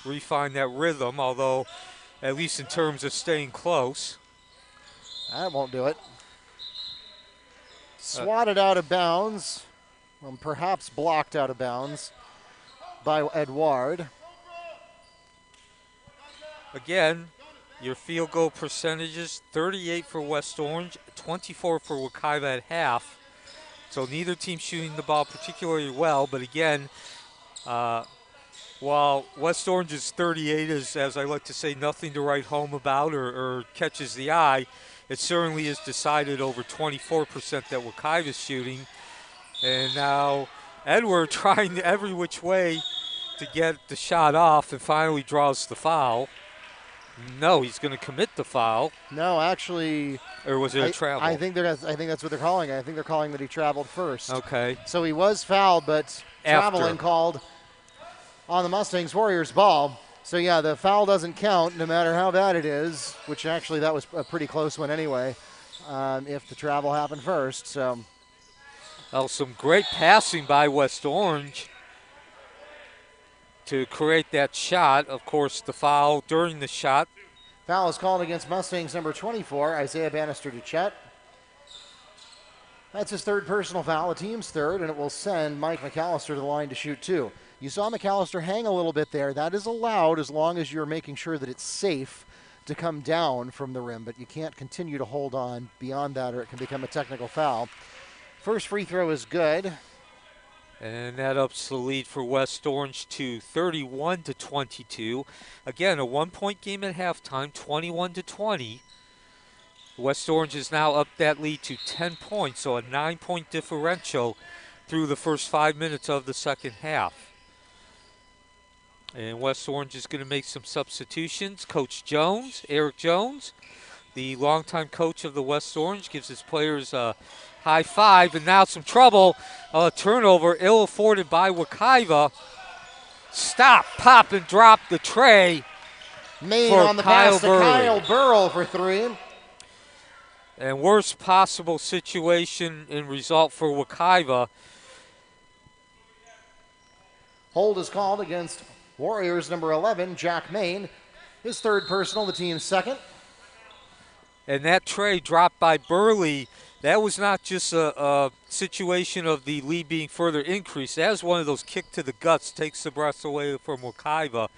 refine that rhythm, although at least in terms of staying close. That won't do it. Swatted out of bounds, perhaps blocked out of bounds by Edward. Again, your field goal percentages, 38 for West Orange, 24 for Wekiva at half. So neither team shooting the ball particularly well, but again, while West Orange's 38 is, as I like to say, nothing to write home about or catches the eye, it certainly is decided over 24% that Wekiva's shooting. And now Edward trying every which way to get the shot off and finally draws the foul. No, he's going to commit the foul. No, actually. Or was it a travel? I think that's what they're calling it. I think they're calling that he traveled first. Okay. So he was fouled, but traveling called on the Mustangs Warriors ball. So yeah, the foul doesn't count no matter how bad it is, which actually that was a pretty close one anyway, if the travel happened first. So. Well, some great passing by West Orange to create that shot. Of course, the foul during the shot. Foul is called against Mustangs number 24, Isaiah Bannister Duchette. That's his third personal foul, the team's third, and it will send Mike McAllister to the line to shoot 2. You saw McAllister hang a little bit there. That is allowed as long as you're making sure that it's safe to come down from the rim, but you can't continue to hold on beyond that or it can become a technical foul. First free throw is good. And that ups the lead for West Orange to 31-22. Again, a 1-point game at halftime, 21-20. West Orange is now up that lead to 10 points, so a 9-point differential through the first 5 minutes of the second half. And West Orange is going to make some substitutions. Coach Jones, Eric Jones, the longtime coach of the West Orange, gives his players a high five, and now some trouble. Turnover ill-afforded by Wekiva. Stop, pop, and drop the tray. Main on the pass to Kyle Burrell for 3. And worst possible situation and result for Wekiva. Hold is called against Warriors number 11, Jack Main. His third personal, the team's second. And that tray dropped by Burley. That was not just a situation of the lead being further increased. That was one of those kick to the guts, takes the breath away from Wekiva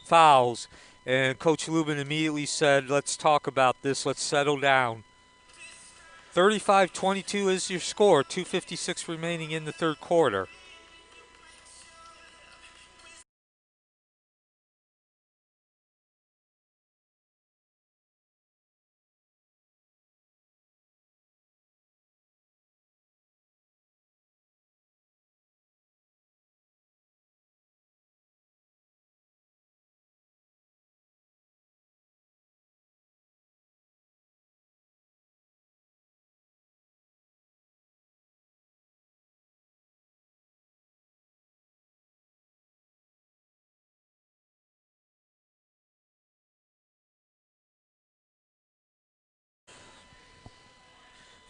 fouls. And Coach Lubin immediately said, let's talk about this, let's settle down. 35-22 is your score, 2:56 remaining in the third quarter.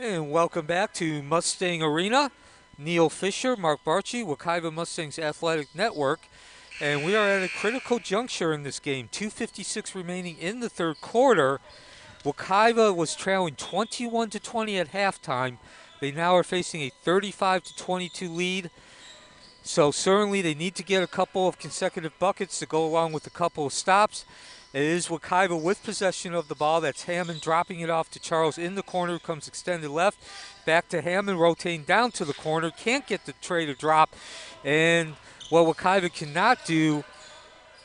And welcome back to Mustang Arena. Neil Fisher, Mark Barchi, Wekiva Mustangs Athletic Network. And we are at a critical juncture in this game. 2:56 remaining in the third quarter. Wekiva was trailing 21-20 at halftime. They now are facing a 35-22 lead. So certainly they need to get a couple of consecutive buckets to go along with a couple of stops. It is Wekiva with possession of the ball. That's Hammond dropping it off to Charles in the corner. Comes extended left. Back to Hammond, rotating down to the corner. Can't get the tray to drop. And what Wekiva cannot do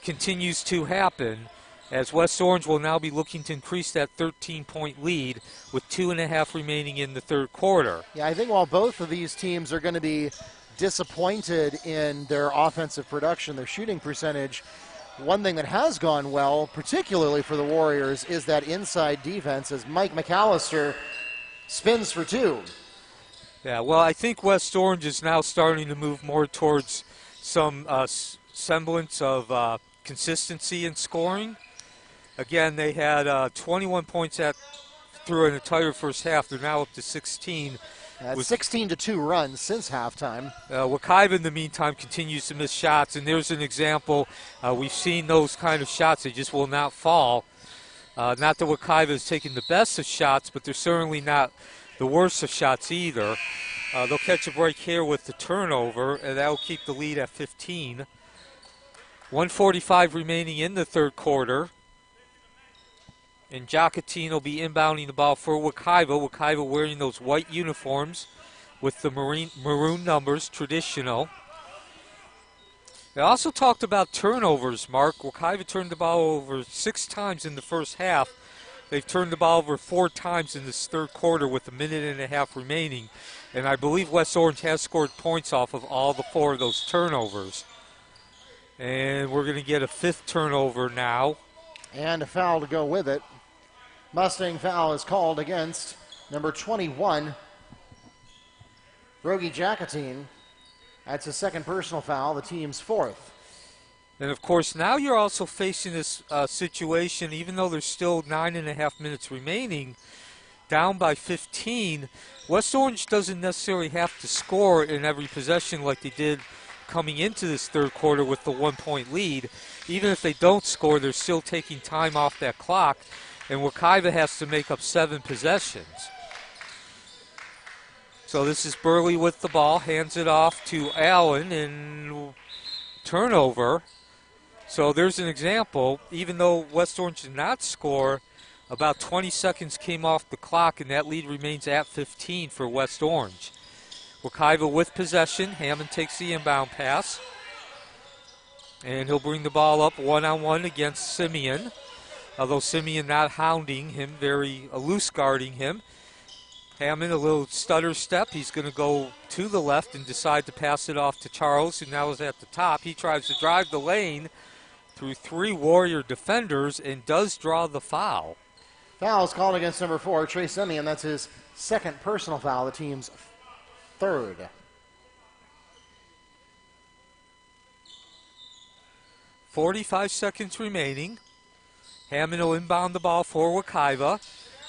continues to happen, as West Orange will now be looking to increase that 13-point lead with 2.5 remaining in the third quarter. Yeah, I think while both of these teams are going to be disappointed in their offensive production, their shooting percentage, one thing that has gone well, particularly for the Warriors, is that inside defense as Mike McAllister spins for two. Yeah, well, I think West Orange is now starting to move more towards some semblance of consistency in scoring. Again, they had 21 points through an entire first half. They're now up to 16. 16-2 runs since halftime. Wekiva, in the meantime, continues to miss shots, and there's an example. We've seen those kind of shots. They just will not fall. Not that Wekiva is taking the best of shots, but they're certainly not the worst of shots either. They'll catch a break here with the turnover, and that will keep the lead at 15. 1:45 remaining in the third quarter. And Jacatine will be inbounding the ball for Wekiva. Wekiva wearing those white uniforms with the maroon numbers, traditional. They also talked about turnovers, Mark. Wekiva turned the ball over 6 times in the first half. They've turned the ball over 4 times in this third quarter with 1.5 minutes remaining. And I believe West Orange has scored points off of all the 4 of those turnovers. And we're going to get a 5th turnover now. And a foul to go with it. Mustang foul is called against number 21, Rogie Jacatine. That's his second personal foul, the team's 4th. And, of course, now you're also facing this situation, even though there's still 9.5 minutes remaining, down by 15. West Orange doesn't necessarily have to score in every possession like they did coming into this third quarter with the 1-point lead. Even if they don't score, they're still taking time off that clock, and Wekiva has to make up 7 possessions. So this is Burley with the ball, hands it off to Allen, and turnover. So there's an example. Even though West Orange did not score, about 20 seconds came off the clock, and that lead remains at 15 for West Orange. Wekiva with possession. Hammond takes the inbound pass. And he'll bring the ball up one-on-one against Simeon. Although Simeon not hounding him, very loose guarding him. Hammond, a little stutter step. He's going to go to the left and decide to pass it off to Charles, who now is at the top. He tries to drive the lane through 3 Warrior defenders and does draw the foul. Foul is called against number 4, Trey Simeon. That's his second personal foul, the team's 3rd. 45 seconds remaining. Hammond will inbound the ball for Wekiva.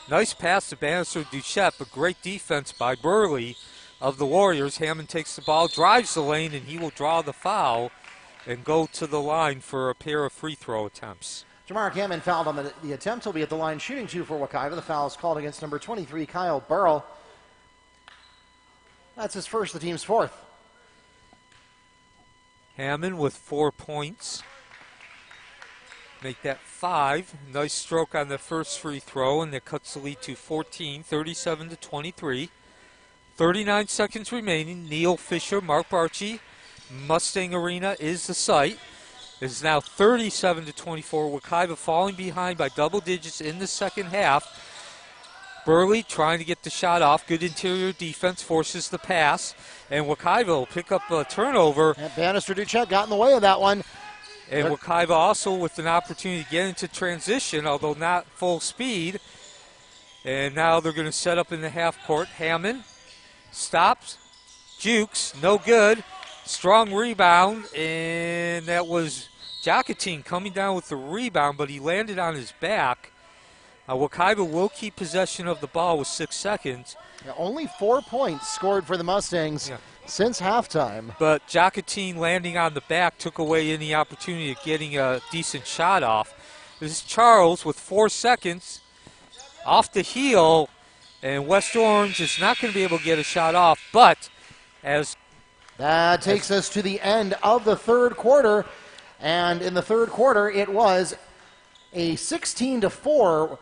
Nice pass to Bannister Duchette, but great defense by Burley of the Warriors. Hammond takes the ball, drives the lane, and he will draw the foul and go to the line for a pair of free throw attempts. Jamar Hammond fouled on the attempt. He'll be at the line shooting 2 for Wekiva. The foul is called against number 23, Kyle Burrell. That's his first, the team's 4th. Hammond with 4 points. make that 5. Nice stroke on the first free throw, and that cuts the lead to 14, 37-23. 39 seconds remaining. Neil Fisher, Mark Barchi, Mustang Arena is the site. It's now 37-24. Wekiva falling behind by double digits in the second half. Burley trying to get the shot off. Good interior defense, forces the pass. And Wekiva will pick up a turnover. And Bannister Duchette got in the way of that one. And Wekiva also with an opportunity to get into transition, although not full speed. And now they're going to set up in the half court. Hammond stops, jukes, no good. Strong rebound, and that was Jacatine coming down with the rebound, but he landed on his back. Wekiva will keep possession of the ball with 6 seconds. Yeah, only 4 points scored for the Mustangs since halftime. But Jacatine landing on the back took away any opportunity of getting a decent shot off. This is Charles with 4 seconds off the heel, and West Orange is not going to be able to get a shot off, but that takes us to the end of the third quarter, and in the third quarter it was a 16-4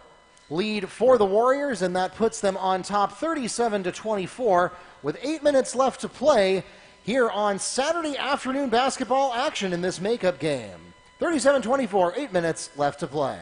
lead for the Warriors, and that puts them on top 37-24 with 8 minutes left to play here on Saturday afternoon basketball action in this makeup game. 37-24, 8 minutes left to play.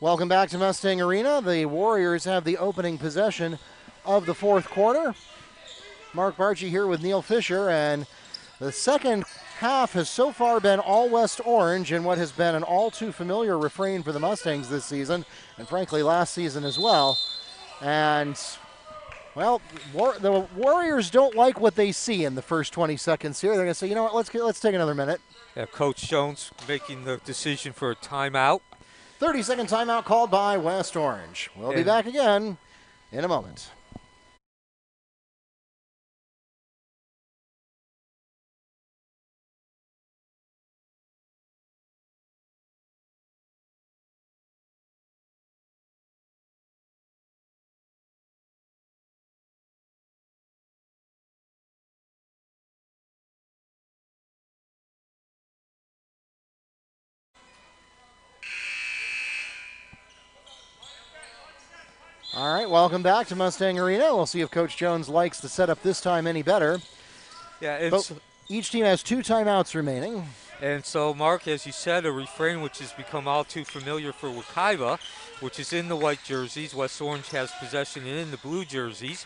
Welcome back to Mustang Arena. The Warriors have the opening possession of the fourth quarter. Mark Barchi here with Neil Fisher, and the second half has so far been all West Orange in what has been an all too familiar refrain for the Mustangs this season, and frankly last season as well. And, well, the Warriors don't like what they see in the first 20 seconds here. They're going to say, you know what, let's take another minute. Yeah, Coach Jones making the decision for a timeout. 30-second timeout called by West Orange. We'll be back again in a moment. All right, welcome back to Mustang Arena. We'll see if Coach Jones likes the setup this time any better. Yeah, each team has 2 timeouts remaining. And so, Mark, as you said, a refrain which has become all too familiar for Wekiva, which is in the white jerseys. West Orange has possession in the blue jerseys.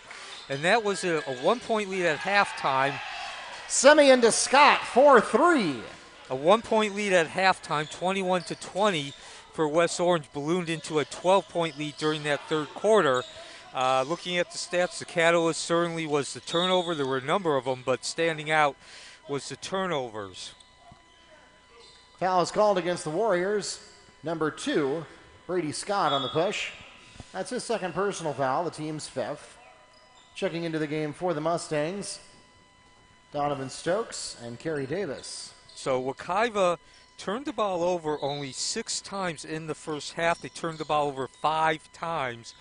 And that was a 1-point lead at halftime. Semi into Scott, 4-3. A 1-point lead at halftime, 21-20. For West Orange, ballooned into a 12-point lead during that third quarter. Looking at the stats, the catalyst certainly was the turnover. There were a number of them, but standing out was the turnovers. Foul is called against the Warriors. Number 2, Brady Scott on the push. That's his second personal foul, the team's 5th. Checking into the game for the Mustangs, Donovan Stokes and Kerry Davis. So Wekiva turned the ball over only 6 times in the first half. They turned the ball over 5 times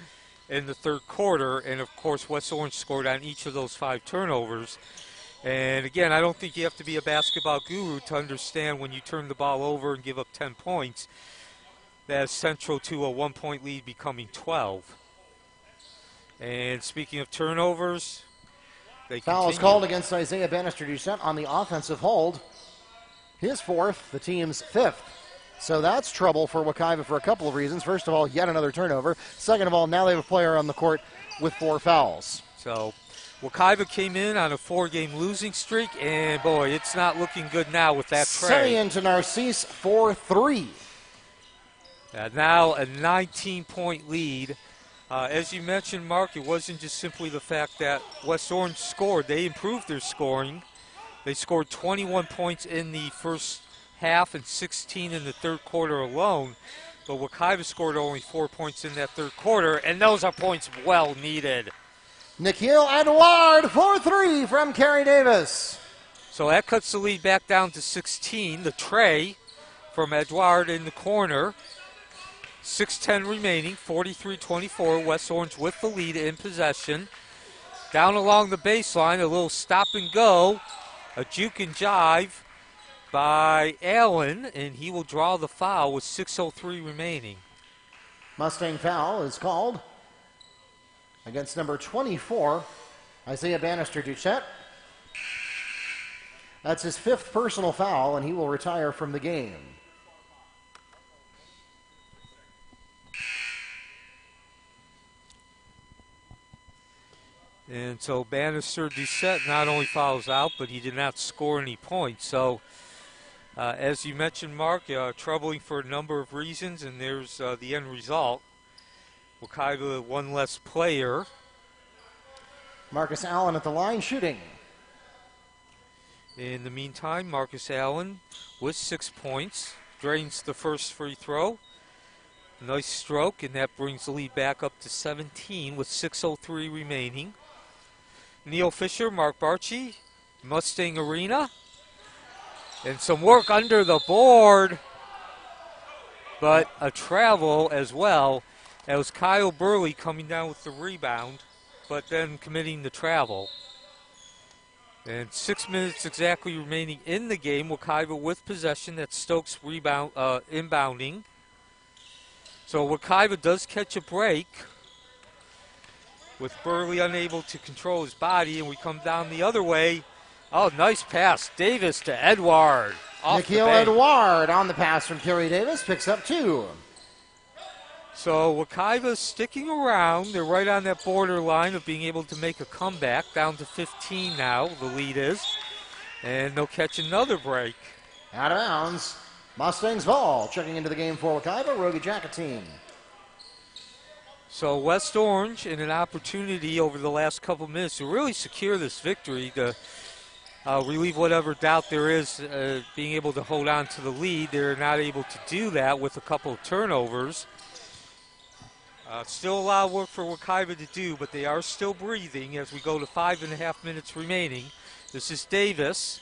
in the third quarter. And, of course, West Orange scored on each of those 5 turnovers. And again, I don't think you have to be a basketball guru to understand when you turn the ball over and give up 10 points, that's central to a 1-point lead becoming 12. And speaking of turnovers, they Foul is continue. called against Isaiah Bannister-Doucette on the offensive hold. His fourth, the team's fifth. So that's trouble for Wekiva for a couple of reasons. First of all, yet another turnover. Second of all, now they have a player on the court with 4 fouls. So Wekiva came in on a 4-game losing streak, and boy, it's not looking good now with that tray. Semyon to Narcisse for 3. Now a 19-point lead. As you mentioned, Mark, it wasn't just simply the fact that West Orange scored. They improved their scoring. They scored 21 points in the first half and 16 in the third quarter alone. But Wekiva scored only 4 points in that third quarter, and those are points well needed. Nikhil Edouard for 3 from Kerry Davis. So that cuts the lead back down to 16. The tray from Edouard in the corner. 6:10 remaining, 43-24. West Orange with the lead in possession. Down along the baseline, a little stop and go. A juke and jive by Allen, and he will draw the foul with 6:03 remaining. Mustang foul is called against number 24, Isaiah Bannister-Doucette. That's his 5th personal foul, and he will retire from the game. And so Bannister-Doucette not only fouls out, but he did not score any points. So, as you mentioned, Mark, troubling for a number of reasons, and there's the end result. Wekiva, one less player. Marcus Allen at the line shooting. In the meantime, Marcus Allen with 6 points drains the first free throw. Nice stroke, and that brings the lead back up to 17 with 6:03 remaining. Neil Fisher, Mark Barchi, Mustang Arena. And some work under the board, but a travel as well. That was Kyle Burley coming down with the rebound, but then committing the travel. And 6 minutes exactly remaining in the game. Wekiva with possession. That's Stokes inbounding. So Wekiva does catch a break with Burley unable to control his body, and we come down the other way. Oh, nice pass. Davis to Edouard. Nikhil Edouard on the pass from Kerry Davis, picks up 2. So Wekiva sticking around. They're right on that borderline of being able to make a comeback. Down to 15 now, the lead is. And they'll catch another break. Out of bounds. Mustangs ball. Checking into the game for Wekiva, Rogie Jackatine. So West Orange in an opportunity over the last couple minutes to really secure this victory, to relieve whatever doubt there is being able to hold on to the lead. They're not able to do that with a couple of turnovers. Still a lot of work for Wekiva to do, but they are still breathing as we go to 5.5 minutes remaining. This is Davis.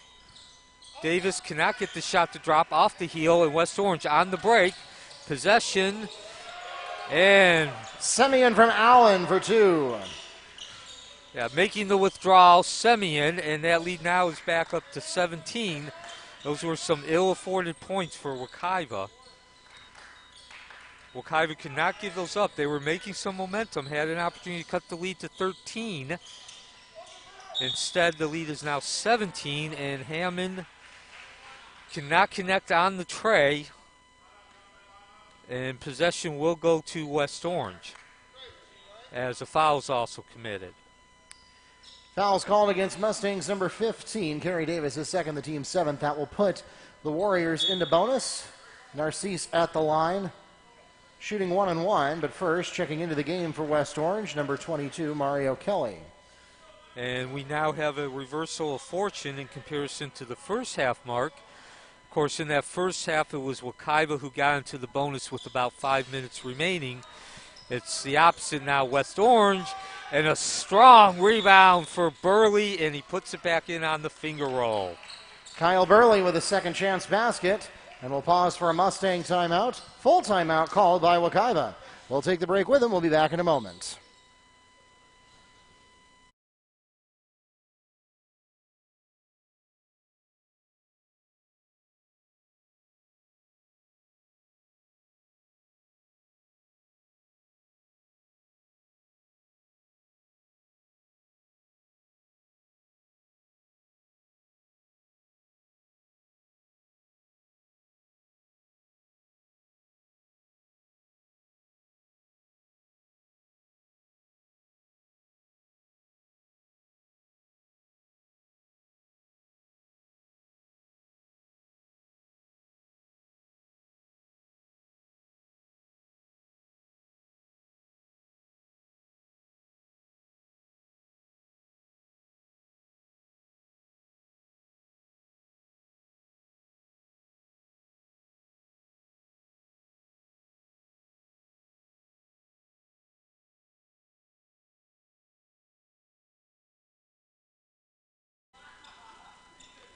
Davis cannot get the shot to drop off the heel, and West Orange on the break. Possession, and Semyon from Allen for 2. Yeah, making the withdrawal, Semyon, and that lead now is back up to 17. Those were some ill-afforded points for Wekiva. Wekiva could not give those up. They were making some momentum, had an opportunity to cut the lead to 13. Instead, the lead is now 17, and Hammond cannot connect on the tray, and possession will go to West Orange, as a foul is also committed. Fouls called against Mustangs number 15. Kerry Davis is second, the team's 7th. That will put the Warriors into bonus. Narcisse at the line, shooting 1-1. But first, checking into the game for West Orange, number 22, Mario Kelly. And we now have a reversal of fortune in comparison to the first half, Mark. Of course, in that first half, it was Wekiva who got into the bonus with about 5 minutes remaining. It's the opposite now, West Orange. And a strong rebound for Burley, and he puts it back in on the finger roll. Kyle Burley with a second chance basket. And we'll pause for a Mustang timeout. Full timeout called by Wekiva. We'll take the break with him. We'll be back in a moment.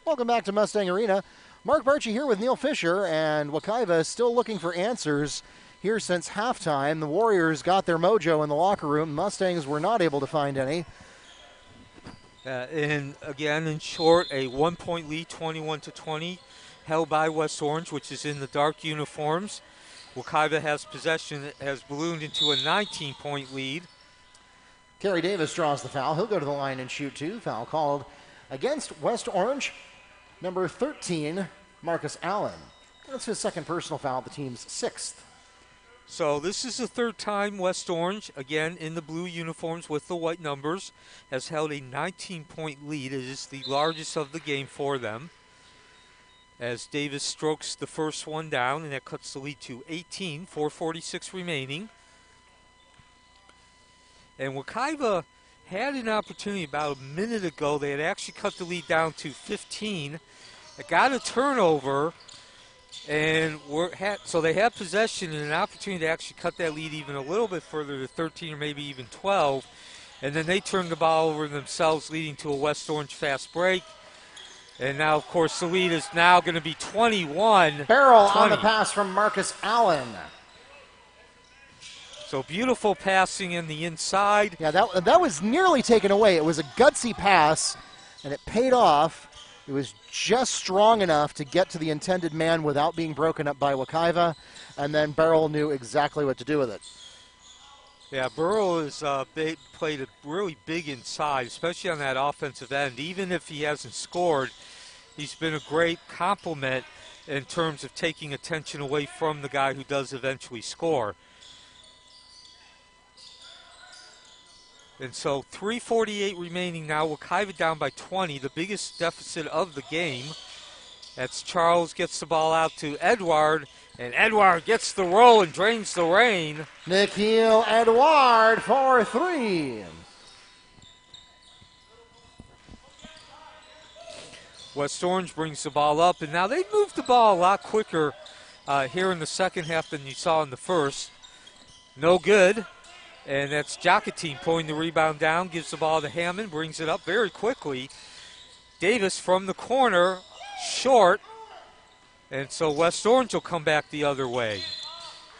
Welcome back to Mustang Arena. Mark Barchi here with Neil Fisher, and Wekiva is still looking for answers here since halftime. The Warriors got their mojo in the locker room. Mustangs were not able to find any. And again, in short, a 1-point lead, 21-20, held by West Orange, which is in the dark uniforms. Wekiva has possession, has ballooned into a 19-point lead. Kerry Davis draws the foul. He'll go to the line and shoot two. Foul called against West Orange. Number 13, Marcus Allen. That's his second personal foul, the team's sixth. So this is the third time West Orange, again in the blue uniforms with the white numbers, has held a 19-point lead. It is the largest of the game for them. As Davis strokes the first one down, and that cuts the lead to 18, 4:46 remaining. And Wekiva had an opportunity about a minute ago. They had actually cut the lead down to 15. It got a turnover, and so they had possession and an opportunity to actually cut that lead even a little bit further to 13 or maybe even 12. And then they turned the ball over themselves, leading to a West Orange fast break. And now, of course, the lead is now going to be 21. Barrel on the pass from Marcus Allen. So beautiful passing in the inside. Yeah, that was nearly taken away. It was a gutsy pass, and it paid off. It was just strong enough to get to the intended man without being broken up by Wekiva, and then Barrel knew exactly what to do with it. Yeah, Burrow has played it really big inside, especially on that offensive end. Even if he hasn't scored, he's been a great complement in terms of taking attention away from the guy who does eventually score. And so 3:48 remaining now. Wekiva down by 20, the biggest deficit of the game. That's Charles gets the ball out to Edward, and Edward gets the roll and drains the rain. Nikhil Edward for three. West Orange brings the ball up, and now they've moved the ball a lot quicker here in the second half than you saw in the first. No good. And that's Jacatine pulling the rebound down, gives the ball to Hammond, brings it up very quickly. Davis from the corner, short. And so West Orange will come back the other way.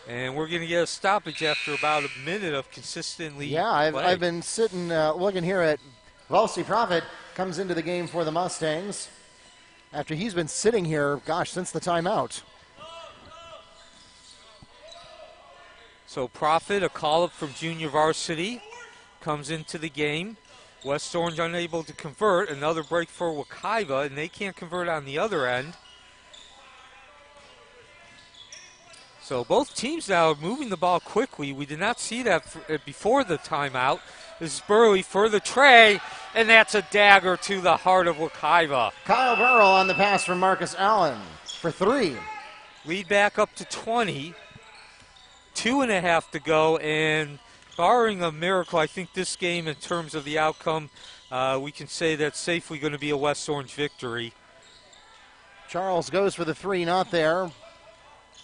And we're going to get a stoppage after about a minute of consistently Yeah, I've been sitting looking here at Varsity Prophet comes into the game for the Mustangs after he's been sitting here, gosh, since the timeout. So Prophet, a call-up from junior varsity, comes into the game. West Orange unable to convert. Another break for Wekiva, and they can't convert on the other end. So both teams now are moving the ball quickly. We did not see that before the timeout. This is Burley for the tray, and that's a dagger to the heart of Wekiva. Kyle Burrell on the pass from Marcus Allen for three. Lead back up to 20. 2.5 to go, and barring a miracle, I think this game, in terms of the outcome, we can say that's safely going to be a West Orange victory. Charles goes for the three, not there.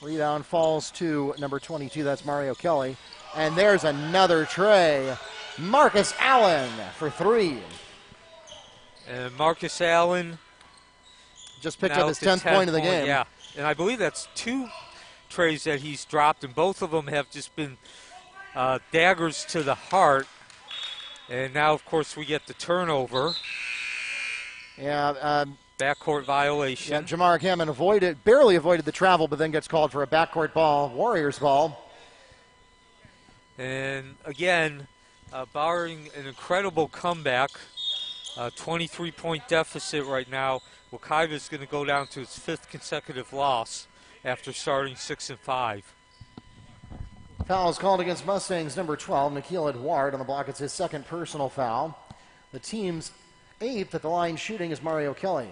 Rebound falls to number 22, that's Mario Kelly. And there's another tray. Marcus Allen for three. And Marcus Allen just picked up his 10th point of the game. Yeah, and I believe that's two trays that he's dropped, and both of them have just been daggers to the heart. And now, of course, we get the turnover. Yeah. Backcourt violation. Yeah, Jamar Hammond barely avoided the travel, but then gets called for a backcourt ball, Warriors ball. And again, barring an incredible comeback, 23-point deficit right now, Wekiva is going to go down to its 5th consecutive loss after starting 6-5. Foul is called against Mustangs number 12, Nikhil Edward on the block. It's his second personal foul. The team's 8th at the line shooting is Mario Kelly.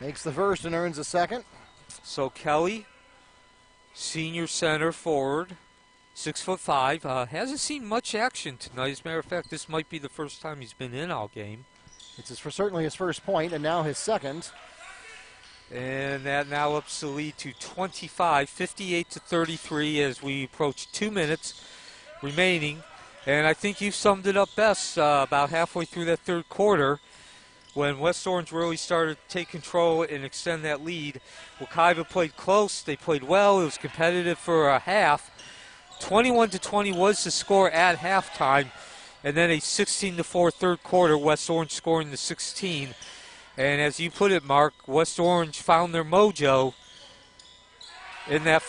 Makes the first and earns the second. So Kelly, senior center forward, 6'5", hasn't seen much action tonight. As a matter of fact, this might be the first time he's been in all game. It's certainly his first point, and now his second. And that now ups the lead to 25, 58-33 as we approach 2 minutes remaining. And I think you've summed it up best about halfway through that third quarter when West Orange really started to take control and extend that lead. Wekiva played close. They played well. It was competitive for a half. 21-20 was the score at halftime. And then a 16-4 third quarter, West Orange scoring the 16. And as you put it, Mark, West Orange found their mojo in that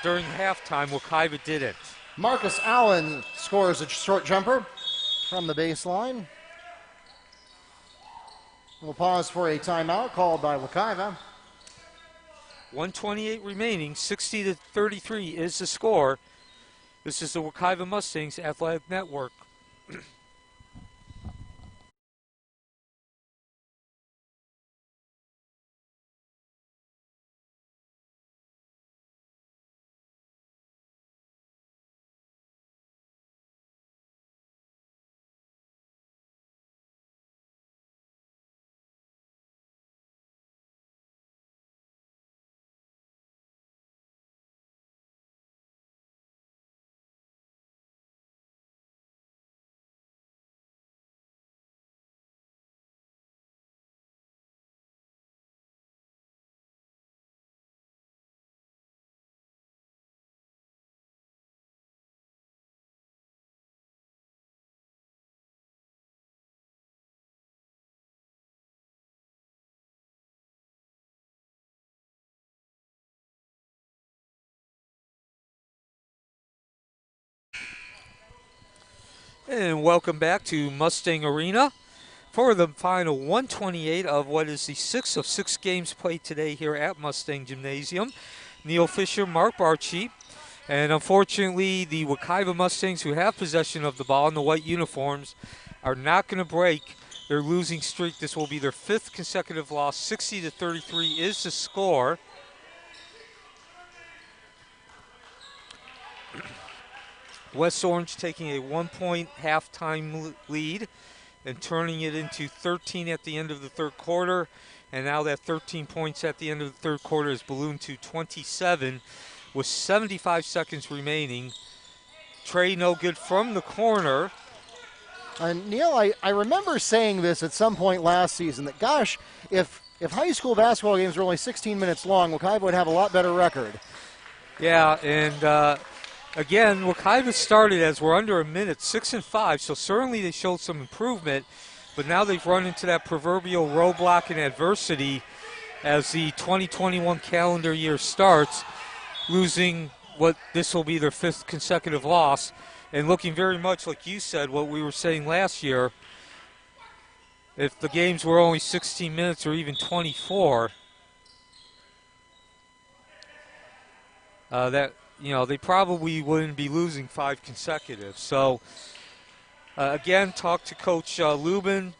during halftime. Wekiva didn't. Marcus Allen scores a short jumper from the baseline. We'll pause for a timeout called by Wekiva. 1:28 remaining, 60-33 is the score. This is the Wekiva Mustangs Athletic Network. And welcome back to Mustang Arena for the final 128 of what is the 6th of 6 games played today here at Mustang Gymnasium. Neil Fisher, Mark Barchi, and unfortunately the Wekiva Mustangs, who have possession of the ball in the white uniforms, are not going to break their losing streak. This will be their 5th consecutive loss. 60-33 is the score. West Orange taking a 1-point halftime lead and turning it into 13 at the end of the third quarter. And now that 13 points at the end of the third quarter is ballooned to 27 with 75 seconds remaining. Trey no good from the corner. Neil, I remember saying this at some point last season that, gosh, if high school basketball games were only 16 minutes long, Wekiva would have a lot better record. Yeah, and again, Wekiva started as we're under a minute, 6-5, so certainly they showed some improvement, but now they've run into that proverbial roadblock and adversity as the 2021 calendar year starts, losing what this will be their 5th consecutive loss, and looking very much like you said, what we were saying last year. If the games were only 16 minutes or even 24, they probably wouldn't be losing 5 consecutive. So, again, talked to Coach Lubin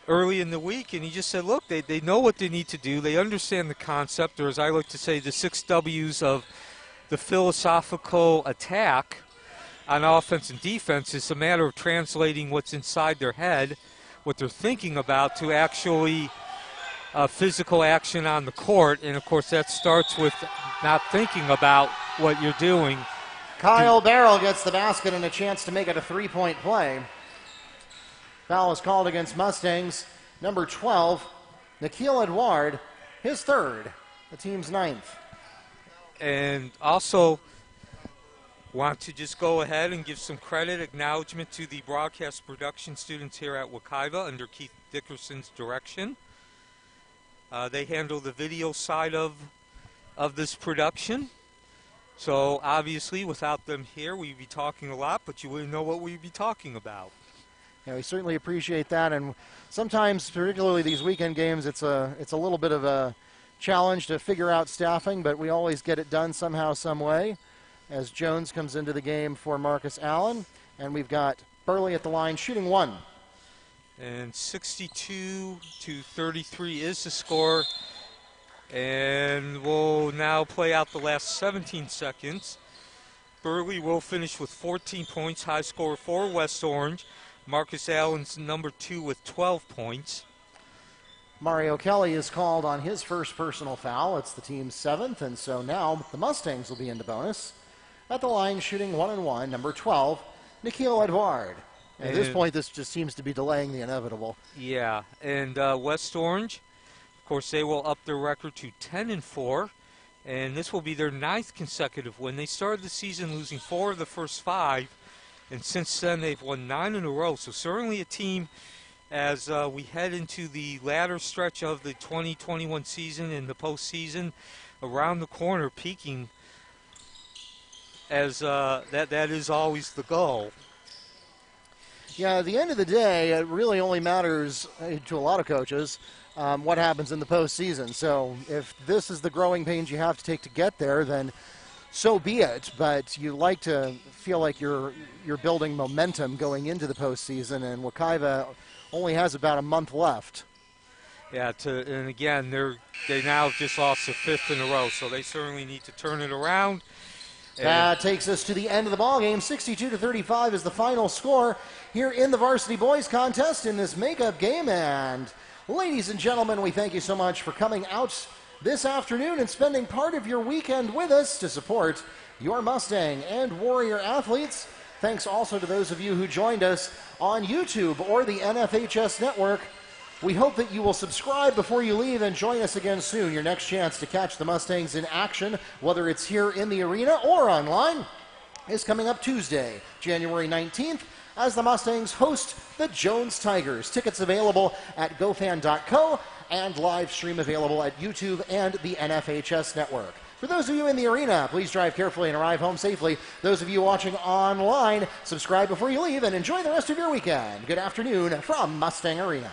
early in the week, and he just said, look, they know what they need to do. They understand the concept, or as I like to say, the 6 W's of the philosophical attack on offense and defense. It's a matter of translating what's inside their head, what they're thinking about, to actually physical action on the court. And, of course, that starts with not thinking about what you're doing. Kyle Barrell gets the basket and a chance to make it a 3-point play. Foul is called against Mustangs. Number 12, Nikhil Edward, his 3rd, the team's 9th. And also want to just go ahead and give some credit, acknowledgement to the broadcast production students here at Wekiva under Keith Dickerson's direction. They handle the video side of this production. So obviously without them here we'd be talking a lot, but you wouldn't know what we'd be talking about. Yeah, we certainly appreciate that, and sometimes, particularly these weekend games, it's a little bit of a challenge to figure out staffing, but we always get it done somehow, some way. As Jones comes into the game for Marcus Allen, and we've got Burley at the line shooting 1. And 62-33 is the score. And we'll now play out the last 17 seconds. Burley will finish with 14 points, high score for West Orange. Marcus Allen's number 2 with 12 points. Mario Kelly is called on his first personal foul. It's the team's 7th, and so now the Mustangs will be into bonus. At the line shooting 1-1, number 12, Nikhil Edward. At this point, this just seems to be delaying the inevitable. Yeah, and West Orange, of course, they will up their record to 10-4, and this will be their 9th consecutive win. They started the season losing 4 of the first 5, and since then they've won 9 in a row. So certainly a team, as we head into the latter stretch of the 2021 season and the postseason, around the corner, peaking, as that is always the goal. Yeah, at the end of the day, it really only matters to a lot of coaches what happens in the postseason. So if this is the growing pains you have to take to get there, then so be it. But you like to feel like you're building momentum going into the postseason, and Wekiva only has about a month left. Yeah, and again, they now just lost the 5th in a row, so they certainly need to turn it around. That takes us to the end of the ball game. 62-35 is the final score here in the Varsity Boys contest in this makeup game. And ladies and gentlemen, we thank you so much for coming out this afternoon and spending part of your weekend with us to support your Mustang and Warrior athletes. Thanks also to those of you who joined us on YouTube or the NFHS network. We hope that you will subscribe before you leave and join us again soon. Your next chance to catch the Mustangs in action, whether it's here in the arena or online, is coming up Tuesday, January 19th, as the Mustangs host the Jones Tigers. Tickets available at gofan.co and live stream available at YouTube and the NFHS network. For those of you in the arena, please drive carefully and arrive home safely. Those of you watching online, subscribe before you leave and enjoy the rest of your weekend. Good afternoon from Mustang Arena.